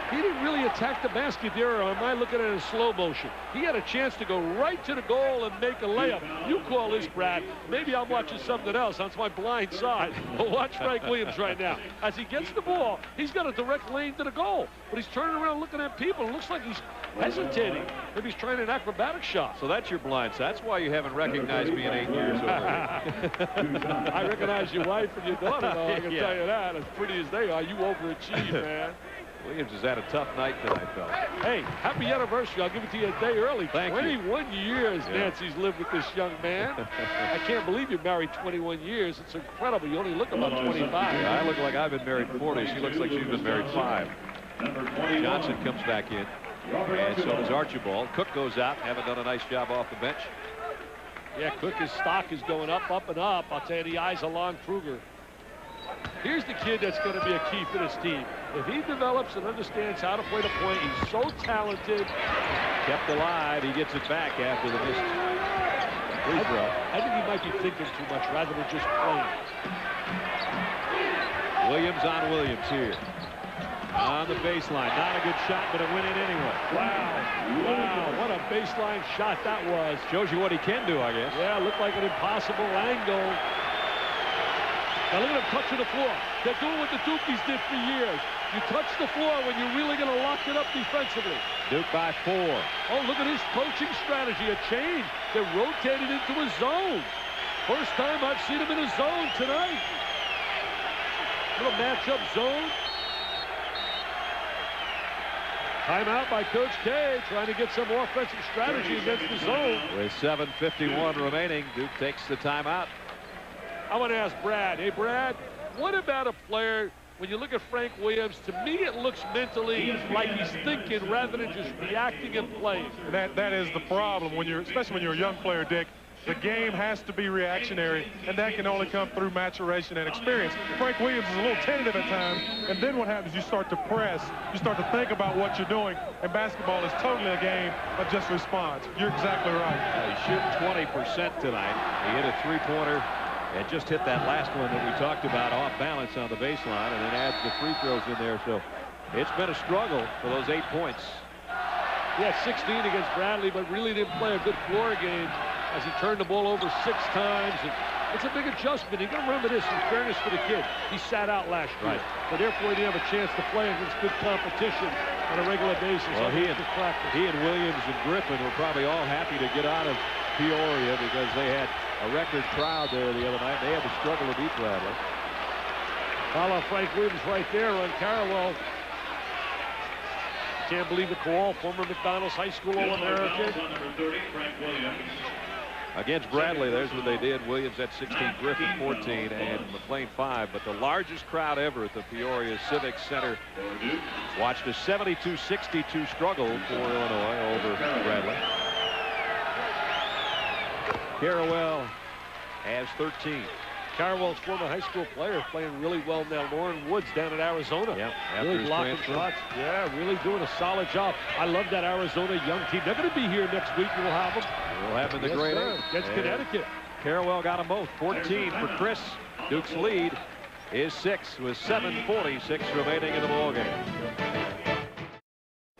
He didn't really attack the basket there, or am I looking at it in slow motion? He had a chance to go right to the goal and make a layup. You call this, Brad. Maybe I'm watching something else. That's my blind side. But watch Frank Williams right now. As he gets the ball, he's got a direct lane to the goal. But he's turning around looking at people. It looks like he's hesitating. Maybe he's trying an acrobatic shot. So that's your blind side. That's why you haven't recognized me in 8 years already. I recognize your wife and your daughter, though. I can tell you that. As pretty as they are, you overachieve, man. Williams has had a tough night tonight, fellas. Hey, happy anniversary. I'll give it to you a day early. Thank you. 21 years Nancy's lived with this young man. I can't believe you're married 21 years. It's incredible. You only look about 25. Yeah, I look like I've been married 40. She looks like she's been married 5. Johnson comes back in. And so does Archibald. Cook goes out. Haven't done a nice job off the bench. Yeah, Cook's stock is going up, up, and up. I'll tell you, the eyes of Lon Kruger. Here's the kid that's going to be a key for this team. If he develops and understands how to play the point, he's so talented. Kept alive. He gets it back after the missed free throw. I think he might be thinking too much rather than just playing. Williams on Williams here. On the baseline. Not a good shot, but it went in anyway. Wow, what a baseline shot that was. Shows you what he can do, I guess. Yeah, looked like an impossible angle. Now look at him touching the floor. They're doing what the Dukies did for years. You touch the floor when you're really going to lock it up defensively. Duke by 4. Oh, look at his coaching strategy. A change. They're rotated into a zone. First time I've seen him in a zone tonight. Little matchup zone. Timeout by Coach K, trying to get some offensive strategy against the zone. With 7:51 remaining, Duke takes the timeout. I want to ask Brad. Hey, Brad, what about a player, when you look at Frank Williams, to me it looks mentally like he's thinking rather than just reacting and playing. That is the problem, especially when you're a young player, Dick. The game has to be reactionary, and that can only come through maturation and experience. Frank Williams is a little tentative at times, and then what happens, you start to press, you start to think about what you're doing, and basketball is totally a game of just response. You're exactly right. He's shooting 20% tonight. He hit a three-pointer and just hit that last one that we talked about off balance on the baseline, and then adds the free throws in there. So it's been a struggle for those 8 points. He had 16 against Bradley, but really didn't play a good floor game as he turned the ball over 6 times. And it's a big adjustment. You got to remember this, in fairness to the kid. He sat out last year. Right. So therefore, he didn't have a chance to play against good competition on a regular basis. Well, he and Williams and Griffin were probably all happy to get out of Peoria because they had a record crowd there the other night. They had to struggle to beat Bradley. Follow Frank Williams right there on Carrawell. Can't believe the call. Former McDonald's High School All-American. Against Bradley, there's what they did. Williams at 16, Griffin 14, and McLean 5. But the largest crowd ever at the Peoria Civic Center watched a 72-62 struggle for Illinois over Bradley. Carrawell has 13. Carrawell's former high school player playing really well now. Lauren Woods down at Arizona. Yep, really blocking shots. Yeah, really doing a solid job. I love that Arizona young team. They're going to be here next week. We'll have them. We'll have them in the grade A. Against Connecticut. Carrawell got them both. 14 for Chris. Duke's lead is 6 with 7:46 remaining in the ballgame.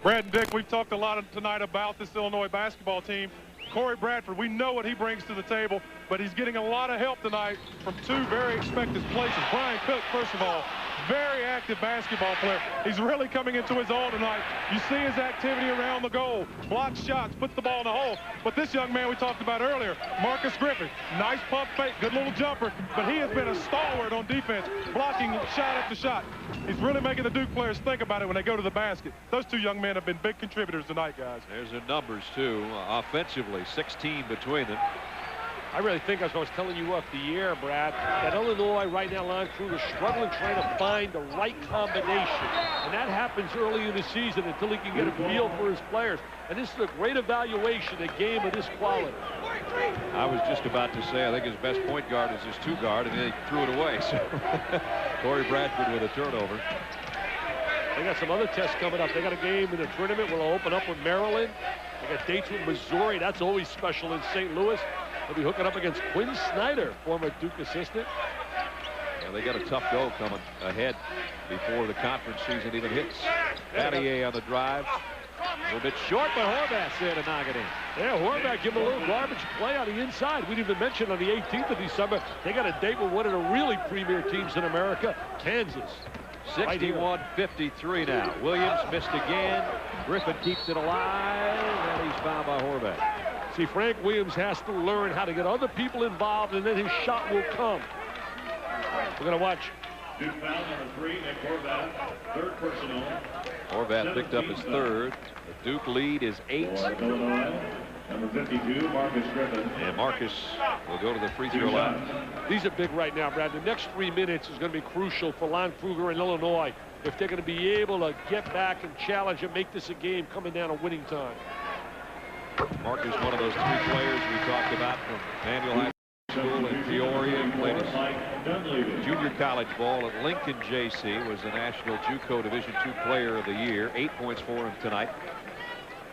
Brad and Dick, we've talked a lot tonight about this Illinois basketball team. Corey Bradford, we know what he brings to the table, but he's getting a lot of help tonight from 2 very expected places. Brian Cook, first of all, very active basketball player. He's really coming into his own tonight. You see his activity around the goal, blocks shots, puts the ball in the hole. But this young man we talked about earlier, Marcus Griffin, nice pump fake, good little jumper, but he has been a stalwart on defense, blocking shot after shot. He's really making the Duke players think about it when they go to the basket. Those 2 young men have been big contributors tonight, guys. There's the numbers, too. Offensively, 16 between them. I really think, as I was telling you off the air, Brad, that Illinois right now, Lon Kruger, struggling trying to find the right combination. And that happens early in the season until he can get a feel for his players. And this is a great evaluation, a game of this quality. I was just about to say, I think his best point guard is his 2-guard, and then he threw it away. So Corey Bradford with a turnover. They got some other tests coming up. They got a game in the tournament. We'll open up with Maryland. They got dates with Missouri. That's always special in St. Louis. They'll be hooking up against Quinn Snyder, former Duke assistant. Yeah, they got a tough go coming ahead before the conference season even hits. Battier on the drive. A little bit short, but Horvath's there to knock it in. Yeah, Horvath give him a little garbage play on the inside. We didn't even mention on the 18th of December, they got a date with one of the really premier teams in America, Kansas. 61-53 now. Williams missed again. Griffin keeps it alive, and he's fouled by Horvath. See, Frank Williams has to learn how to get other people involved, and then his shot will come. We're going to watch. Duke foul number 3, Nick Horvath, third personal. Horvath picked up his third. The Duke lead is 8. For Illinois, number 52, Marcus Griffin. And Marcus will go to the free throw line. These are big right now, Brad. The next 3 minutes is going to be crucial for Lon Kruger and Illinois if they're going to be able to get back and challenge and make this a game coming down to winning time. Marcus, one of those 3 players we talked about from Manual High School in Peoria, played his junior college ball at Lincoln JC, was the National JUCO Division II Player of the Year. 8 points for him tonight.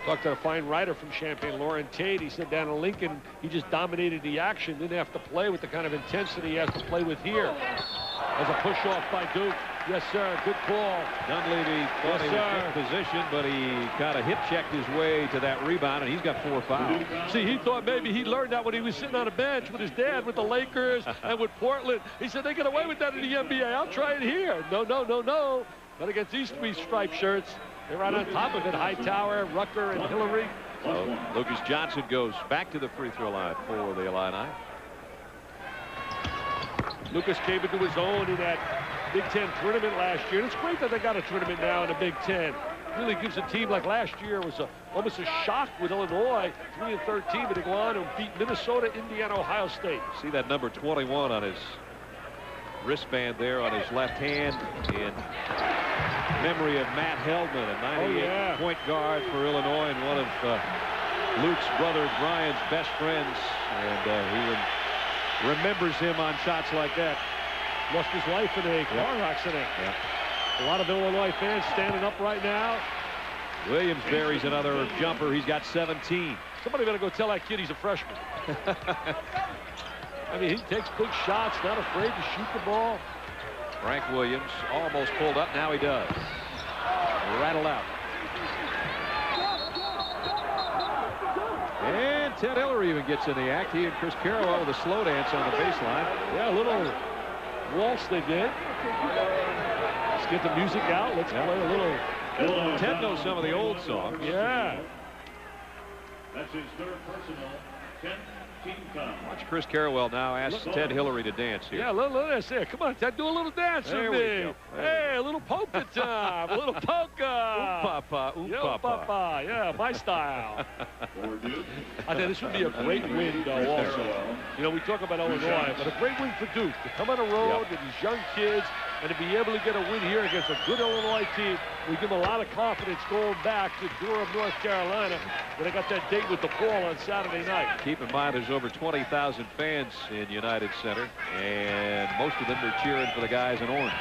Talked to a fine writer from Champaign, Lauren Tate. He said down in Lincoln, he just dominated the action, didn't have to play with the kind of intensity he has to play with here. As a push-off by Duke. Yes, sir. Good call. Dunleavy thought he was in position, but he kind of hip-checked his way to that rebound, and he's got 4 fouls. See, he thought maybe he learned that when he was sitting on a bench with his dad with the Lakers and with Portland. He said, they get away with that in the NBA. I'll try it here. No, no, no, no. But against these 3 striped shirts, they're right on top of it. Hightower, Rucker, and Hillary. So Lucas Johnson goes back to the free throw line for the Illini. Lucas came into his own in that Big Ten tournament last year. And it's great that they got a tournament now in the Big Ten. Really gives a team like last year was almost a shock with Illinois, 3-13, but they go on and beat Minnesota, Indiana, Ohio State. See that number 21 on his wristband there on his left hand in memory of Matt Heldman, a 98 point guard for Illinois and one of Luke's brother Brian's best friends, and he remembers him on shots like that. Lost his life in a car accident. A lot of Illinois fans standing up right now. Williams buries another jumper. He's got 17. Somebody better go tell that kid he's a freshman. I mean, he takes big shots, not afraid to shoot the ball. Frank Williams almost pulled up. Now he does. Rattle out. And Ted Hillary even gets in the act. He and Chris Carroll with a slow dance on the baseline. Yeah, a little waltz they did. Let's get the music out. Let's play a little. Ted knows some of the old songs. Yeah. That's his third personal, 10 team foul. Watch Chris Carroll now ask Ted Hillary to dance here. Yeah, let's see. Come on, Ted, do a little dance with me. Hey, a little polka time, a little polka. Papa. Yeah, my style. I think this would be a great win, though, also. You know, we talk about Illinois, but a great win for Duke. To come on the road with these young kids and to be able to get a win here against a good Illinois team, we give them a lot of confidence going back to Durham, North Carolina, when they got that date with DePaul on Saturday night. Keep in mind, there's over 20,000 fans in United Center, and most of them are cheering for the guys in orange.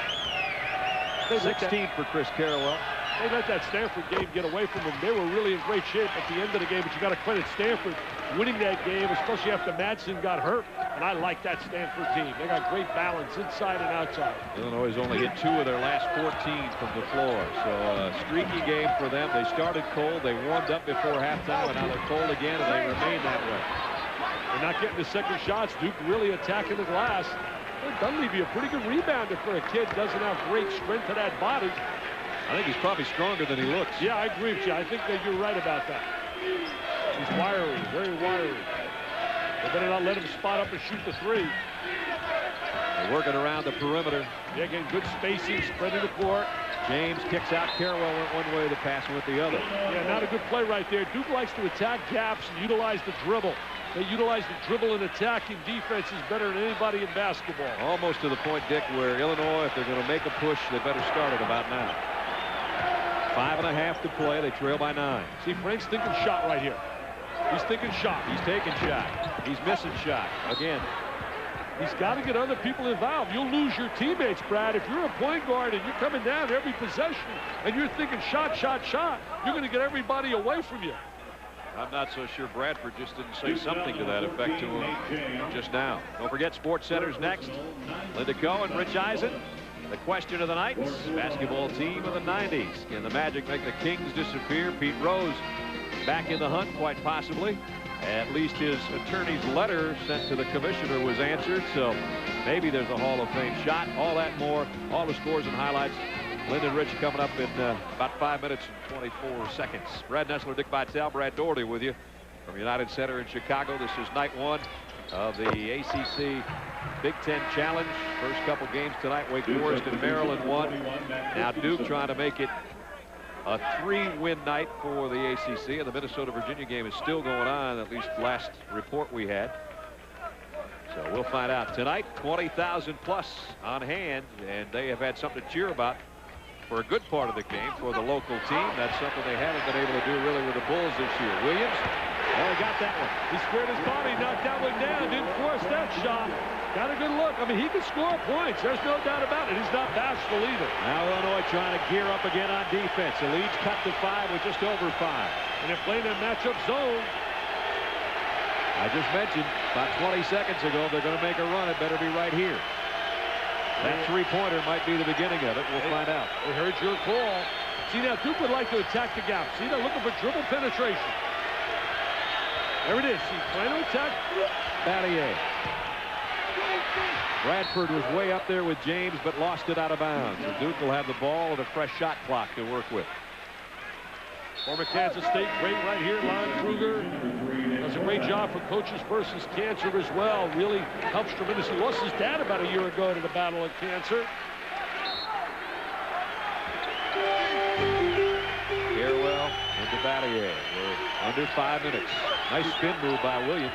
16 for Chris Carroll. They let that Stanford game get away from them. They were really in great shape at the end of the game, but you got to credit Stanford winning that game, especially after Madsen got hurt. And I like that Stanford team. They got great balance inside and outside. Illinois has only hit 2 of their last 14 from the floor. So a streaky game for them. They started cold. They warmed up before halftime, and now they're cold again, and they remain that way. They're not getting the second shots. Duke really attacking the glass. Dunleavy, a pretty good rebounder for a kid. Doesn't have great strength to that body. I think he's probably stronger than he looks. Yeah, I agree with you. I think that you're right about that. He's wiry, very wiry. They better not let him spot up and shoot the 3. They're working around the perimeter. Yeah, getting good spacing, spreading the court. James kicks out. Carroll went one way, the pass went the other. Yeah, not a good play right there. Duke likes to attack gaps and utilize the dribble. They utilize the dribble and attacking defenses better than anybody in basketball. Almost to the point, Dick, where Illinois, if they're going to make a push, they better start it about now. 5.5 to play. They trail by 9. See, Frank's thinking shot right here. He's thinking shot. He's taking shot. He's missing shot again. He's got to get other people involved. You'll lose your teammates, Brad. If you're a point guard and you're coming down every possession and you're thinking shot, shot, shot, you're going to get everybody away from you. I'm not so sure Bradford just didn't say something to that effect to him just now. Don't forget Sports Center's next. Linda Cohen, Rich Eisen. The question of the night, basketball team of the 90s. Can the Magic make the Kings disappear? Pete Rose back in the hunt, quite possibly. At least his attorney's letter sent to the commissioner was answered, so maybe there's a Hall of Fame shot. All that more, all the scores and highlights. Linda and Rich coming up in about 5 minutes and 24 seconds. Brad Nessler, Dick Vitale, Brad Doherty with you from United Center in Chicago. This is night 1 of the ACC Big Ten Challenge. First couple games tonight, Wake Forest and Maryland won. Now Duke trying to make it a 3-win night for the ACC, and the Minnesota-Virginia game is still going on, at least last report we had. So we'll find out. Tonight, 20,000 plus on hand, and they have had something to cheer about for a good part of the game for the local team. That's something they haven't been able to do really with the Bulls this year. Williams, oh, he got that one. He squared his body, knocked that one down, didn't force that shot. Got a good look. I mean, he can score points. There's no doubt about it. He's not bashful either. Now Illinois trying to gear up again on defense. The lead's cut to 5 with just over 5. And they're playing a matchup zone. I just mentioned about 20 seconds ago, they're going to make a run. It better be right here. That three-pointer might be the beginning of it. We'll find out. They heard your call. See, now Duke would like to attack the gap. See, they're looking for dribble penetration. There it is. See, trying to attack. Battier. Bradford was way up there with James, but lost it out of bounds. And Duke will have the ball with a fresh shot clock to work with. Former Kansas State great right here, Lon Kruger. Does a great job for Coaches versus Cancer as well. Really helps tremendously. Lost his dad about a year ago to the battle of cancer. Carewell into Battier. We're under 5 minutes. Nice spin move by Williams.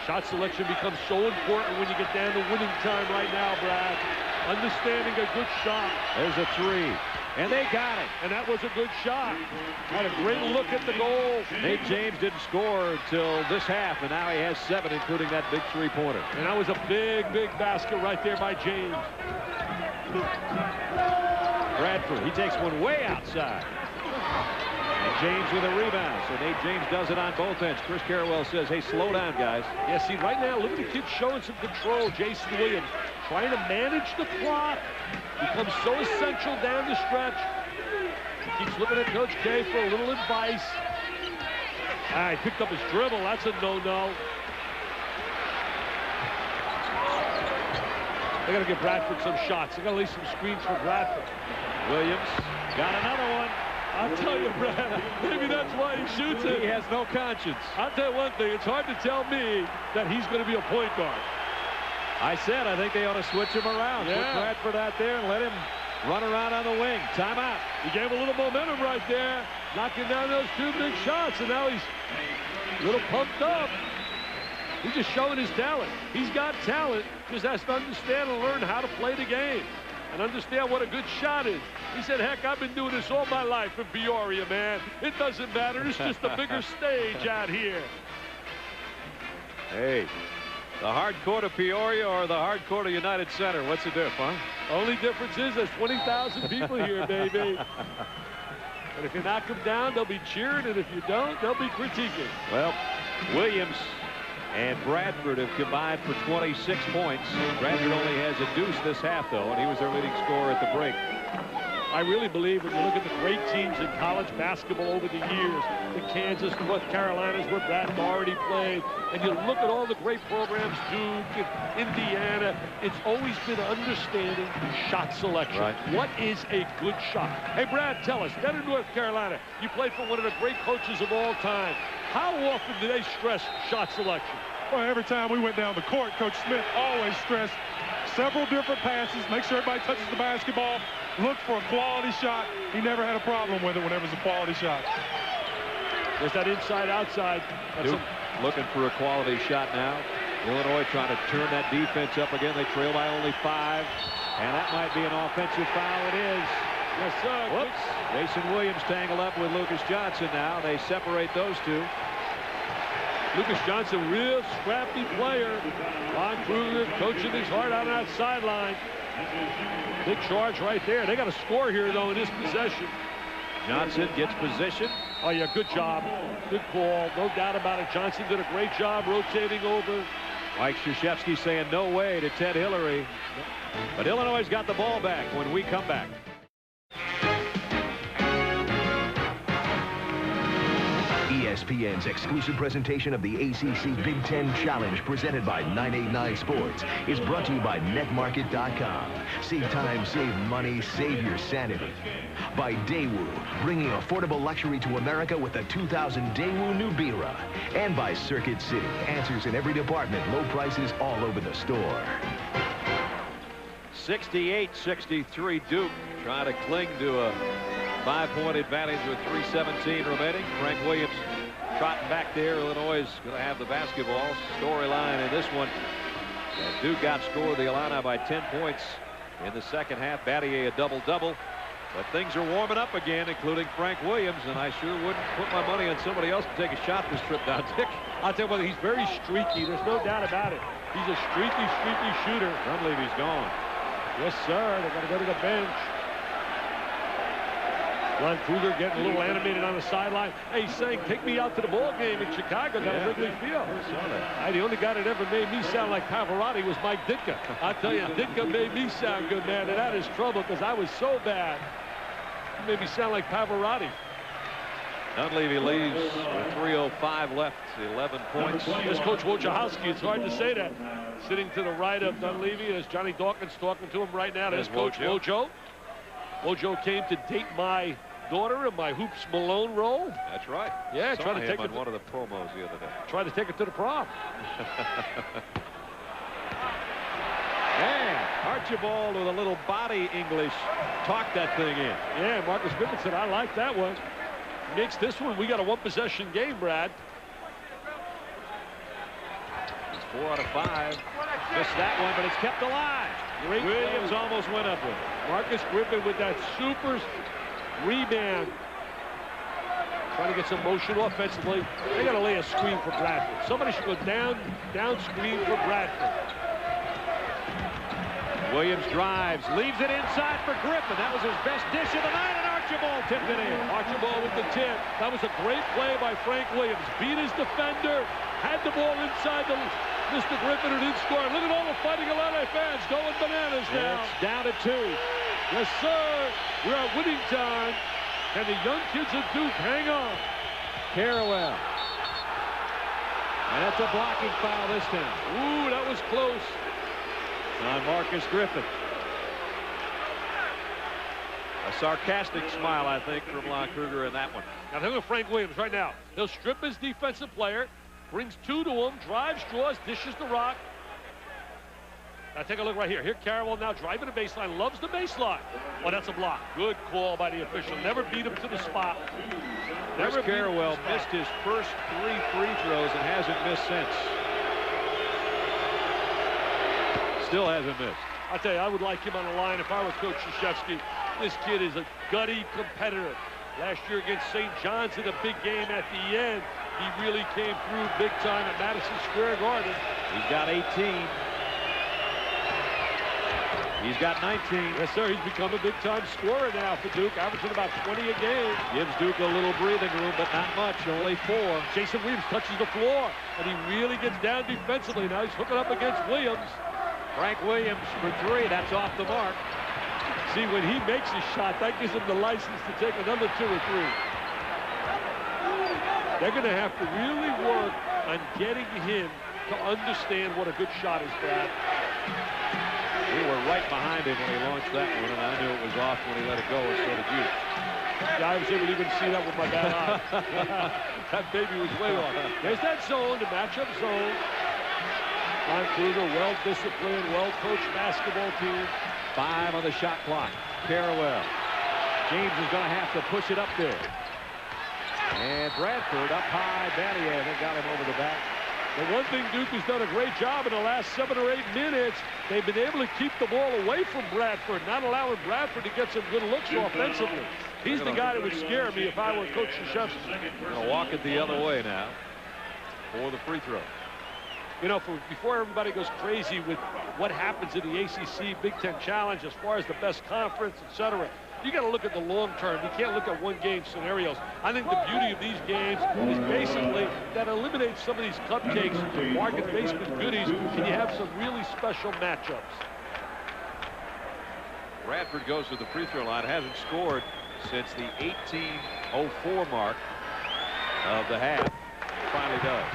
Shot selection becomes so important when you get down to winning time right now, Brad. Understanding a good shot. There's a 3. And they got it. And that was a good shot. Had a great look at the goal. Nate James didn't score until this half, and now he has 7, including that big three-pointer. And that was a big, big basket right there by James. Bradford, he takes one way outside. And James with a rebound. So Nate James does it on both ends. Chris Carewell says, hey, slow down, guys. Yeah, see, right now, look at the kid showing some control. Jason Williams trying to manage the clock. Becomes so essential down the stretch. He keeps looking at Coach K for a little advice. Ah, he picked up his dribble. That's a no-no. They got to give Bradford some shots. They got to lay some screens for Bradford. Williams got another one. I'll tell you, Brad, maybe that's why he shoots it. He has no conscience. I'll tell you one thing. It's hard to tell me that he's going to be a point guard. I said I think they ought to switch him around. Yeah. Put Bradford out there and let him run around on the wing. Timeout. He gave a little momentum right there, knocking down those 2 big shots, and now he's a little pumped up. He's just showing his talent. He's got talent, just has to understand and learn how to play the game and understand what a good shot is. He said, heck, I've been doing this all my life in Peoria, man. It doesn't matter. It's just a bigger stage out here. Hey, the hard court of Peoria or the hard court of United Center? What's the diff, huh? Only difference is there's 20,000 people here, baby. And if you knock them down, they'll be cheering, and if you don't, they'll be critiquing. Well, Williams and Bradford have combined for 26 points. Bradford only has a deuce this half, though, and he was their leading scorer at the break. I really believe when you look at the great teams in college basketball over the years, the Kansas, North Carolinas, where Brad Doherty played, and you look at all the great programs, Duke and Indiana, it's always been understanding shot selection. Right. What is a good shot? Hey, Brad, tell us, down in North Carolina, you played for one of the great coaches of all time. How often do they stress shot selection? Well, every time we went down the court, Coach Smith always stressed several different passes, make sure everybody touches the basketball, look for a quality shot. He never had a problem with it whenever it was a quality shot. There's that inside-outside. Duke looking for a quality shot now. Illinois trying to turn that defense up again. They trail by only 5. And that might be an offensive foul. It is. Yes, sir. Whoops. Jason Williams tangled up with Lucas Johnson now. They separate those two. Lucas Johnson, real scrappy player. Ron Kruger coaching his heart out on that sideline. Big charge right there. They got a score here, though, in this possession. Johnson gets position. Oh, yeah, good job. Good call. No doubt about it. Johnson did a great job rotating over. Mike Krzyzewski saying no way to Ted Hillary. But Illinois got the ball back when we come back. ESPN's exclusive presentation of the ACC-Big 10 Challenge presented by 989 Sports is brought to you by netmarket.com. Save time, save money, save your sanity. By Daewoo, bringing affordable luxury to America with the 2000 Daewoo Nubira. And by Circuit City, answers in every department, low prices all over the store. 68-63 Duke trying to cling to a 5-point advantage with 3:17 remaining. Frank Williams trotting back there. Illinois is going to have the basketball. Storyline in this one. Duke outscored the Illini by 10 points in the second half. Battier a double-double. But things are warming up again, including Frank Williams, and I sure wouldn't put my money on somebody else to take a shot this trip down, Dick. I'll tell you what, he's very streaky. There's no doubt about it. He's a streaky shooter. Dunleavy's gone. Yes, sir. They're going to go to the bench. Ron Kruger getting a little animated on the sideline. Hey, he's saying, take me out to the ball game in Chicago down at Wrigley Field. The only guy that ever made me sound like Pavarotti was Mike Ditka. I'll tell you, Ditka made me sound good, man, and that is trouble because I was so bad. He made me sound like Pavarotti. Dunleavy leaves with 3:05 left, 11 points. This Coach Wojciechowski, it's hard to say that. Sitting to the right of Dunleavy, as Johnny Dawkins talking to him right now. There's Coach Wojo. Wojo came to date my daughter in my Hoops Malone role. That's right. Yeah, trying to take her on one of the promos the other day. Tried to take her to the prom. And Archibald with a little body English talked that thing in. Yeah, Marcus Griffin said, I like that one. Makes this one, we got a one-possession game, Brad. It's 4 out of 5. Missed that one, but it's kept alive. Great Williams almost went up with it. Marcus Griffin with that super rebound. Trying to get some motion offensively. They got to lay a screen for Bradford. Somebody should go down screen for Bradford. Williams drives, leaves it inside for Griffin. That was his best dish of the night, and Archibald tipped it in. Archibald with the tip. That was a great play by Frank Williams. Beat his defender, had the ball inside the Mr. Griffin, and didn't score. Look at all the Fighting Illini fans going bananas now. It's down to 2. Yes, sir. We're at winning time. Can the young kids of Duke hang on? Carawell. And that's a blocking foul this time. Ooh, that was close. On Marcus Griffin. A sarcastic smile, I think, from Lon Kruger in that one. Now look at Frank Williams right now. He'll strip his defensive player, brings 2 to him, drives, draws, dishes the rock. Now take a look right here. Here Carawell now driving the baseline, loves the baseline. Oh, that's a block. Good call by the official. Never beat him to the spot. Never Carawell missed his first 3 free throws and hasn't missed since. Still hasn't missed. I tell you, I would like him on the line if I were Coach Krzyzewski. This kid is a gutty competitor. Last year against St. John's in a big game at the end, he really came through big time at Madison Square Garden. He's got 18. He's got 19. Yes, sir. He's become a big-time scorer now for Duke, averaging about 20 a game. Gives Duke a little breathing room, but not much. Only 4. Jason Williams touches the floor, and he really gets down defensively. Now he's hooking up against Williams. Frank Williams for 3. That's off the mark. See, when he makes a shot, that gives him the license to take another 2 or 3. They're going to have to really work on getting him to understand what a good shot is, Brad. We were right behind him when he launched that one, and I knew it was off when he let it go, and so did you. Yeah, I was able to even see that with my bad eye. That baby was way off. There's that zone, the matchup zone. Ron Kruger, well-disciplined, well-coached basketball team. 5 on the shot clock. Carawell. James is going to have to push it up there. And Bradford up high. Battier, they got him over the back. The one thing Duke has done a great job in the last 7 or 8 minutes, they've been able to keep the ball away from Bradford, not allowing Bradford to get some good looks offensively. He's the guy that would scare me if I were Coach Krzyzewski. Going to walk it the other way now for the free throw. You know, before everybody goes crazy with what happens in the ACC Big Ten Challenge as far as the best conference, etc., you got to look at the long term. You can't look at one-game scenarios. I think the beauty of these games is basically that eliminates some of these cupcakes, market basement goodies, and you have some really special matchups. Bradford goes to the free throw line. Hasn't scored since the 18:04 mark of the half. Finally does.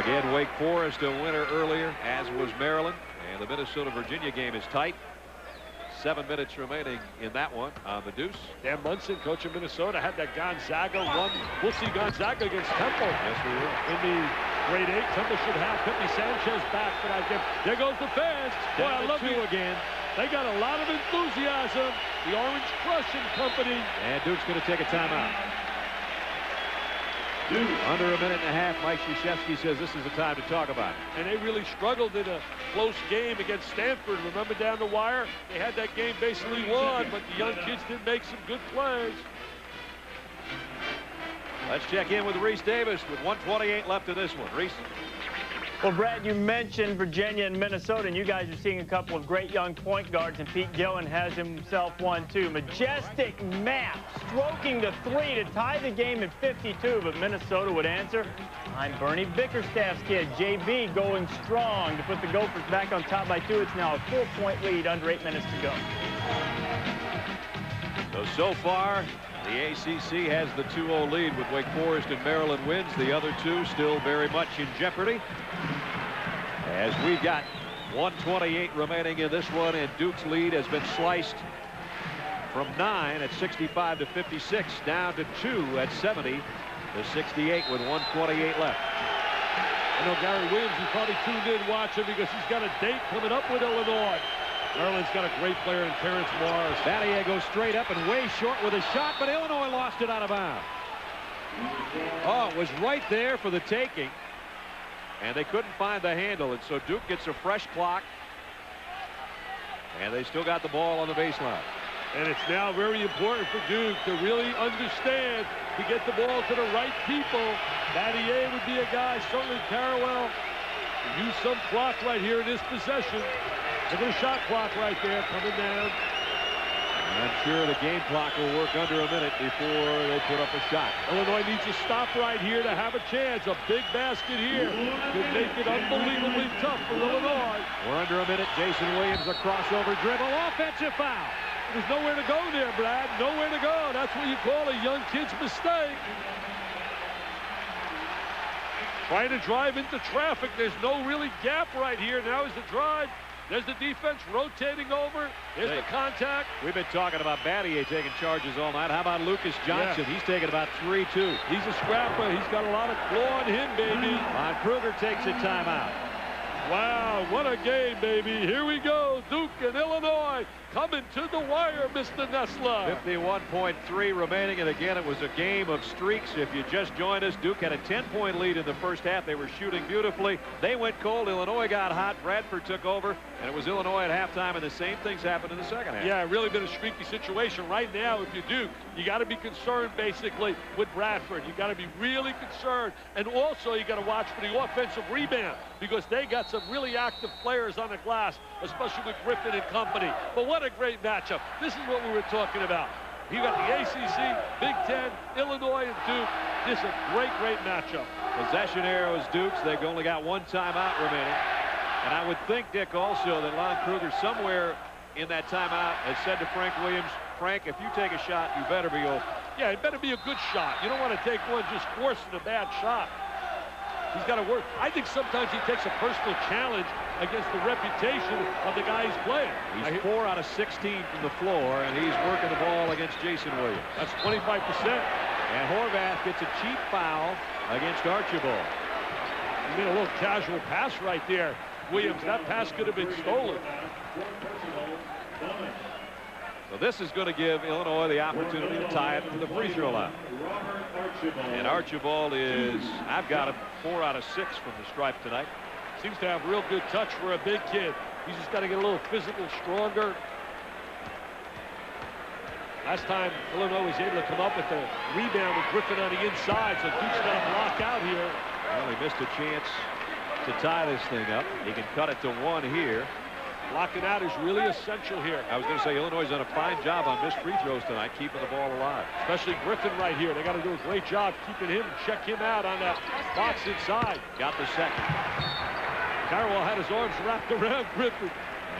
Again, Wake Forest a winner earlier, as was Maryland. And the Minnesota-Virginia game is tight. 7 minutes remaining in that one on the deuce. Dan Munson, coach of Minnesota, had that Gonzaga one. We'll see Gonzaga against Temple. Yes, we will. In the grade 8, Temple should have Pippy Sanchez back for that game. There goes the fans. Boy, I love you again. They got a lot of enthusiasm. The Orange Crush and company. And Duke's going to take a timeout. Under a minute and a half, Mike Krzyzewski says this is the time to talk about it. And they really struggled in a close game against Stanford. Remember down the wire? They had that game basically won, but the young kids did make some good plays. Let's check in with Reese Davis with 1:28 left in this one. Reese. Well, Brad, you mentioned Virginia and Minnesota, and you guys are seeing a couple of great young point guards, and Pete Gillen has himself one, too. Majestic Matt stroking the 3 to tie the game at 52, but Minnesota would answer. I'm Bernie Bickerstaff's kid, JB, going strong to put the Gophers back on top by 2. It's now a 4-point lead under 8 minutes to go. So far, the ACC has the 2-0 lead with Wake Forest and Maryland wins. The other two still very much in jeopardy. As we've got 1:28 remaining in this one, and Duke's lead has been sliced from 9 at 65 to 56 down to 2 at 70 to 68 with 1:28 left. I know Gary Williams is probably tuned in watching because he's got a date coming up with Illinois. Maryland's got a great player in Terrence Morris. Battier goes straight up and way short with a shot, but Illinois lost it out of bounds. Oh, it was right there for the taking. And they couldn't find the handle, and so Duke gets a fresh clock. And they still got the ball on the baseline. And it's now very important for Duke to really understand to get the ball to the right people. Battier would be a guy, certainly Carrawell, to use some clock right here in this possession. Look at the shot clock right there coming down. I'm sure the game clock will work under a minute before they put up a shot. Illinois needs to stop right here to have a chance. A big basket here could make it unbelievably tough for Illinois. We're under a minute. Jason Williams, a crossover dribble, offensive foul. There's nowhere to go there, Brad. Nowhere to go. That's what you call a young kid's mistake. Trying to drive into traffic. There's no really gap right here. Now is the drive. There's the defense rotating over. There's the contact. We've been talking about Battier taking charges all night. How about Lucas Johnson? Yeah. He's taking about 3-2. He's a scrapper. He's got a lot of claw on him, baby. Lon Kruger takes a timeout. Wow, what a game, baby. Here we go. Duke and Illinois coming to the wire, Mr. Nessler. 51.3 remaining, and again, it was a game of streaks. If you just joined us, Duke had a 10-point lead in the first half. They were shooting beautifully. They went cold. Illinois got hot. Bradford took over, and it was Illinois at halftime, and the same things happened in the second half. Yeah, really been a streaky situation. Right now, if you're Duke, you got to be concerned, basically, with Bradford. You got to be really concerned, and also you got to watch for the offensive rebound because they got some really active players on the glass, especially with Griffin and company. But what a great matchup. This is what we were talking about. You got the ACC, Big Ten, Illinois, and Duke. This is a great, great matchup. Possession arrows, Dukes. They've only got one timeout remaining. And I would think, Dick, also that Lon Kruger somewhere in that timeout has said to Frank Williams, Frank, if you take a shot, you better be open. Yeah, it better be a good shot. You don't want to take one just forcing a bad shot. He's got to work. I think sometimes he takes a personal challenge against the reputation of the guy he's playing. He's 4 out of 16 from the floor, and he's working the ball against Jason Williams. That's 25%. And Horvath gets a cheap foul against Archibald. He made a little casual pass right there. Williams, that pass could have been stolen. So this is going to give Illinois the opportunity to tie it to the free throw line. And Archibald is, I've got him 4 out of 6 from the stripe tonight. Seems to have real good touch for a big kid. He's just got to get a little physical, stronger. Last time Illinois was able to come up with a rebound with Griffin on the inside, so Duke's got to block out here. Well, he missed a chance to tie this thing up. He can cut it to 1 here. Blocking out is really essential here. I was going to say Illinois has done a fine job on missed free throws tonight, keeping the ball alive. Especially Griffin right here. They got to do a great job keeping him, check him out on that box inside. Got the second. Carwell had his arms wrapped around Griffin.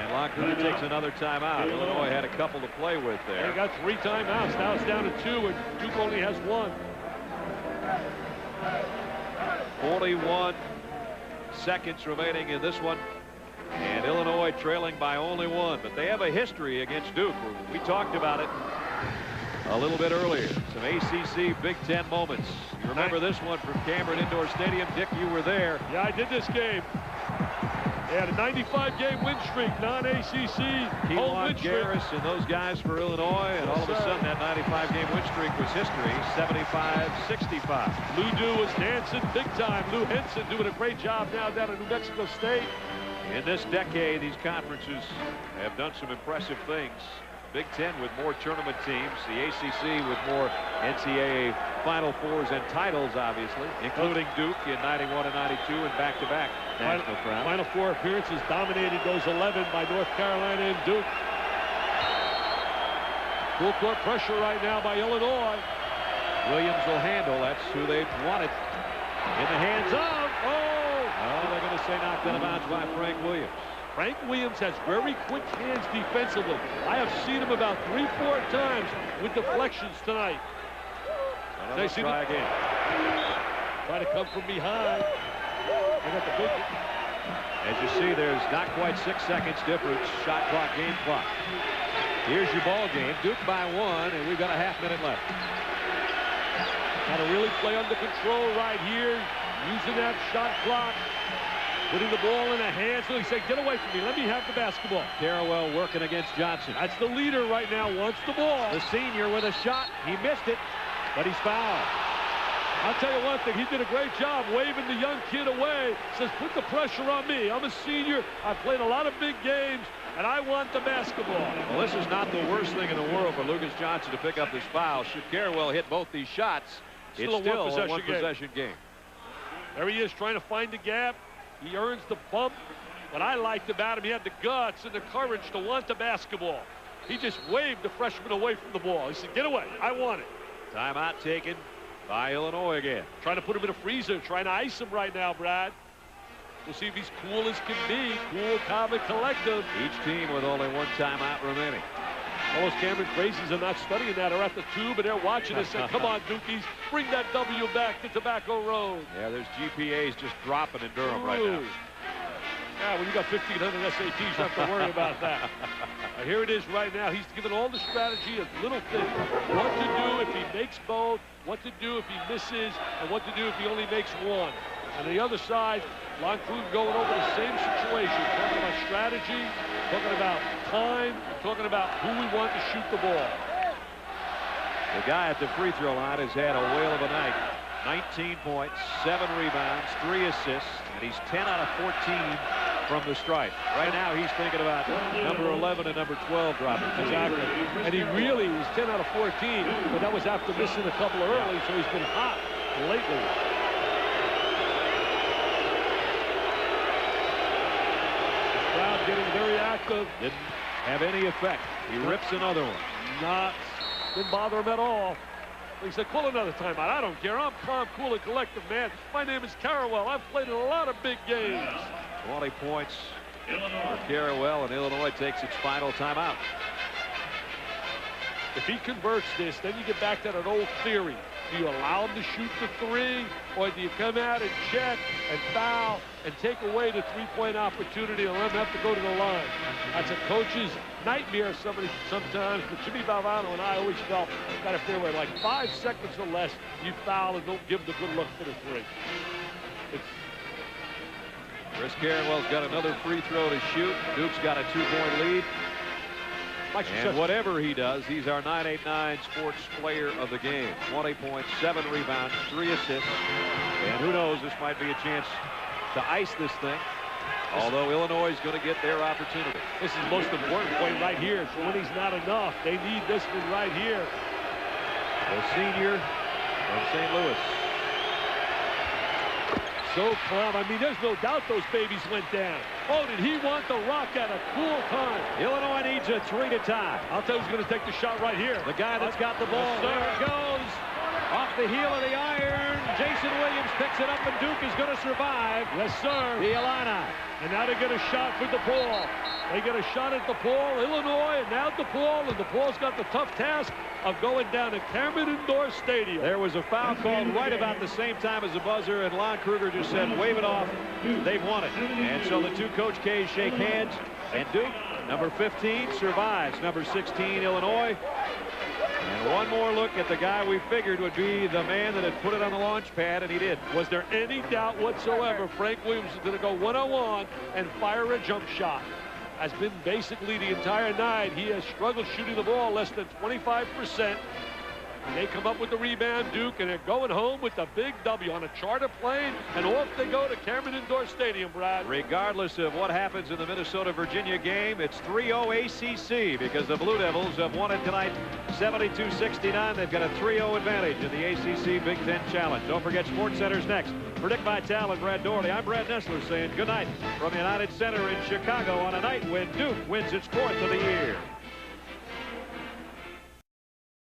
And Lockwood takes another timeout. Illinois had a couple to play with there. They got 3 timeouts. Now it's down to 2, and Duke only has 1. 41 seconds remaining in this one. And Illinois trailing by only 1. But they have a history against Duke. We talked about it a little bit earlier. Some ACC Big Ten moments. You remember this one from Cameron Indoor Stadium. Dick, you were there. Yeah, I did this game. They had a 95-game win streak, non-ACC home win streak. Garris and those guys for Illinois, and all of a sudden that 95-game win streak was history, 75-65. Lou Dew was dancing big time. Lou Henson doing a great job now down at New Mexico State. In this decade, these conferences have done some impressive things. Big Ten with more tournament teams, the ACC with more NCAA Final Fours and titles, obviously, including Duke in 91 and 92 and back-to-back national crown. Final 4 appearances dominated those 11 by North Carolina and Duke. Full court pressure right now by Illinois. Williams will handle. That's who they wanted. In the hands of, they're going to say knocked out of bounds by Frank Williams. Frank Williams has very quick hands defensively. I have seen him about 3-4 times with deflections tonight. Let's try again. Try to come from behind. They got the big. As you see, there's not quite 6 seconds difference. Shot clock, game clock. Here's your ball game. Duke by 1, and we've got a half-minute left. Got to really play under control right here, using that shot clock. Putting the ball in the hands. So he said, get away from me. Let me have the basketball. Carrawell working against Johnson. That's the leader right now. Wants the ball. The senior with a shot. He missed it, but he's fouled. I'll tell you one thing. He did a great job waving the young kid away. Says, put the pressure on me. I'm a senior. I've played a lot of big games, and I want the basketball. Well, this is not the worst thing in the world for Lucas Johnson to pick up this foul. Should Carrawell hit both these shots, it's still a one-possession game. There he is trying to find the gap. He earns the bump. What I liked about him, he had the guts and the courage to want the basketball. He just waved the freshman away from the ball. He said, get away. I want it. Timeout taken by Illinois again. Trying to put him in a freezer, trying to ice him right now, Brad. We'll see if he's cool as can be. Cool, calm, and collective. Each team with only 1 timeout remaining. All those Cameron crazies are not studying that, are at the tube, and they're watching us and come on, Dukies, bring that W back to Tobacco Road. Yeah, there's GPAs just dropping in Durham right now. Yeah, when you got 1,500 SATs, you have to worry about that. Here it is right now. He's given all the strategy of little things. What to do if he makes both, what to do if he misses, and what to do if he only makes 1. On the other side, Loncroon going over the same situation, talking about strategy, talking about time, talking about who we want to shoot the ball. The guy at the free throw line has had a whale of a night. 19 points, 7 rebounds, 3 assists, and he's 10 out of 14 from the stripe. Right now he's thinking about number 11 and number 12 dropping. Exactly. And he really was 10 out of 14, but that was after missing a couple early, so he's been hot lately. Crowd getting very active. Didn't have any effect. He rips another one. Didn't bother him at all. He said, call another timeout. I don't care. I'm calm, cool, and collective, man. My name is Carrawell. I've played in a lot of big games. 20 points for Carrawell, and Illinois takes its final timeout. If he converts this, then you get back to that old theory. Do you allow him to shoot the 3, or do you come out and check and foul and take away the 3-point opportunity and let him have to go to the line? That's a coach's nightmare sometimes, but Jimmy Valvano and I always felt that if there were like 5 seconds or less, you foul and don't give the good look for the 3. Chris Carrawell's got another free throw to shoot. Duke's got a 2-point lead. And whatever he does, he's our 989 Sports Player of the game. 20 points, 7 rebounds, 3 assists. And who knows, this might be a chance to ice this thing. Although Illinois is going to get their opportunity. This is the most important point right here. 20's not enough. They need this one right here. The senior from St. Louis. So calm. I mean, there's no doubt those babies went down. Oh, did he want the rock at a cool time? Illinois needs a 3 to tie. I'll tell you who's going to take the shot right here. The guy that's got the ball. Yes, there it goes. Off the heel of the iron. Jason Williams picks it up, and Duke is going to survive. Yes, sir. The Illini. And now they get a shot with DePaul. They get a shot at DePaul, Illinois, and now DePaul. And DePaul's got the tough task of going down to Cameron Indoor Stadium. There was a foul called right about the same time as the buzzer, and Lon Kruger just said, wave it off. They've won it. And so the two Coach K's shake hands, and Duke, number 15, survives. Number 16, Illinois. And one more look at the guy we figured would be the man that had put it on the launch pad, and he did. Was there any doubt whatsoever Frank Williams is going to go one-on-one and fire a jump shot? Has been basically the entire night. He has struggled shooting the ball less than 25%. And they come up with the rebound, Duke, and they're going home with the big W on a charter plane, and off they go to Cameron Indoor Stadium, Brad. Regardless of what happens in the Minnesota-Virginia game, it's 3-0 ACC because the Blue Devils have won it tonight 72-69. They've got a 3-0 advantage in the ACC-Big Ten Challenge. Don't forget SportsCenter's next. For Dick Vitale and Brad Doherty, I'm Brad Nessler saying good night from United Center in Chicago on a night when Duke wins its 4th of the year.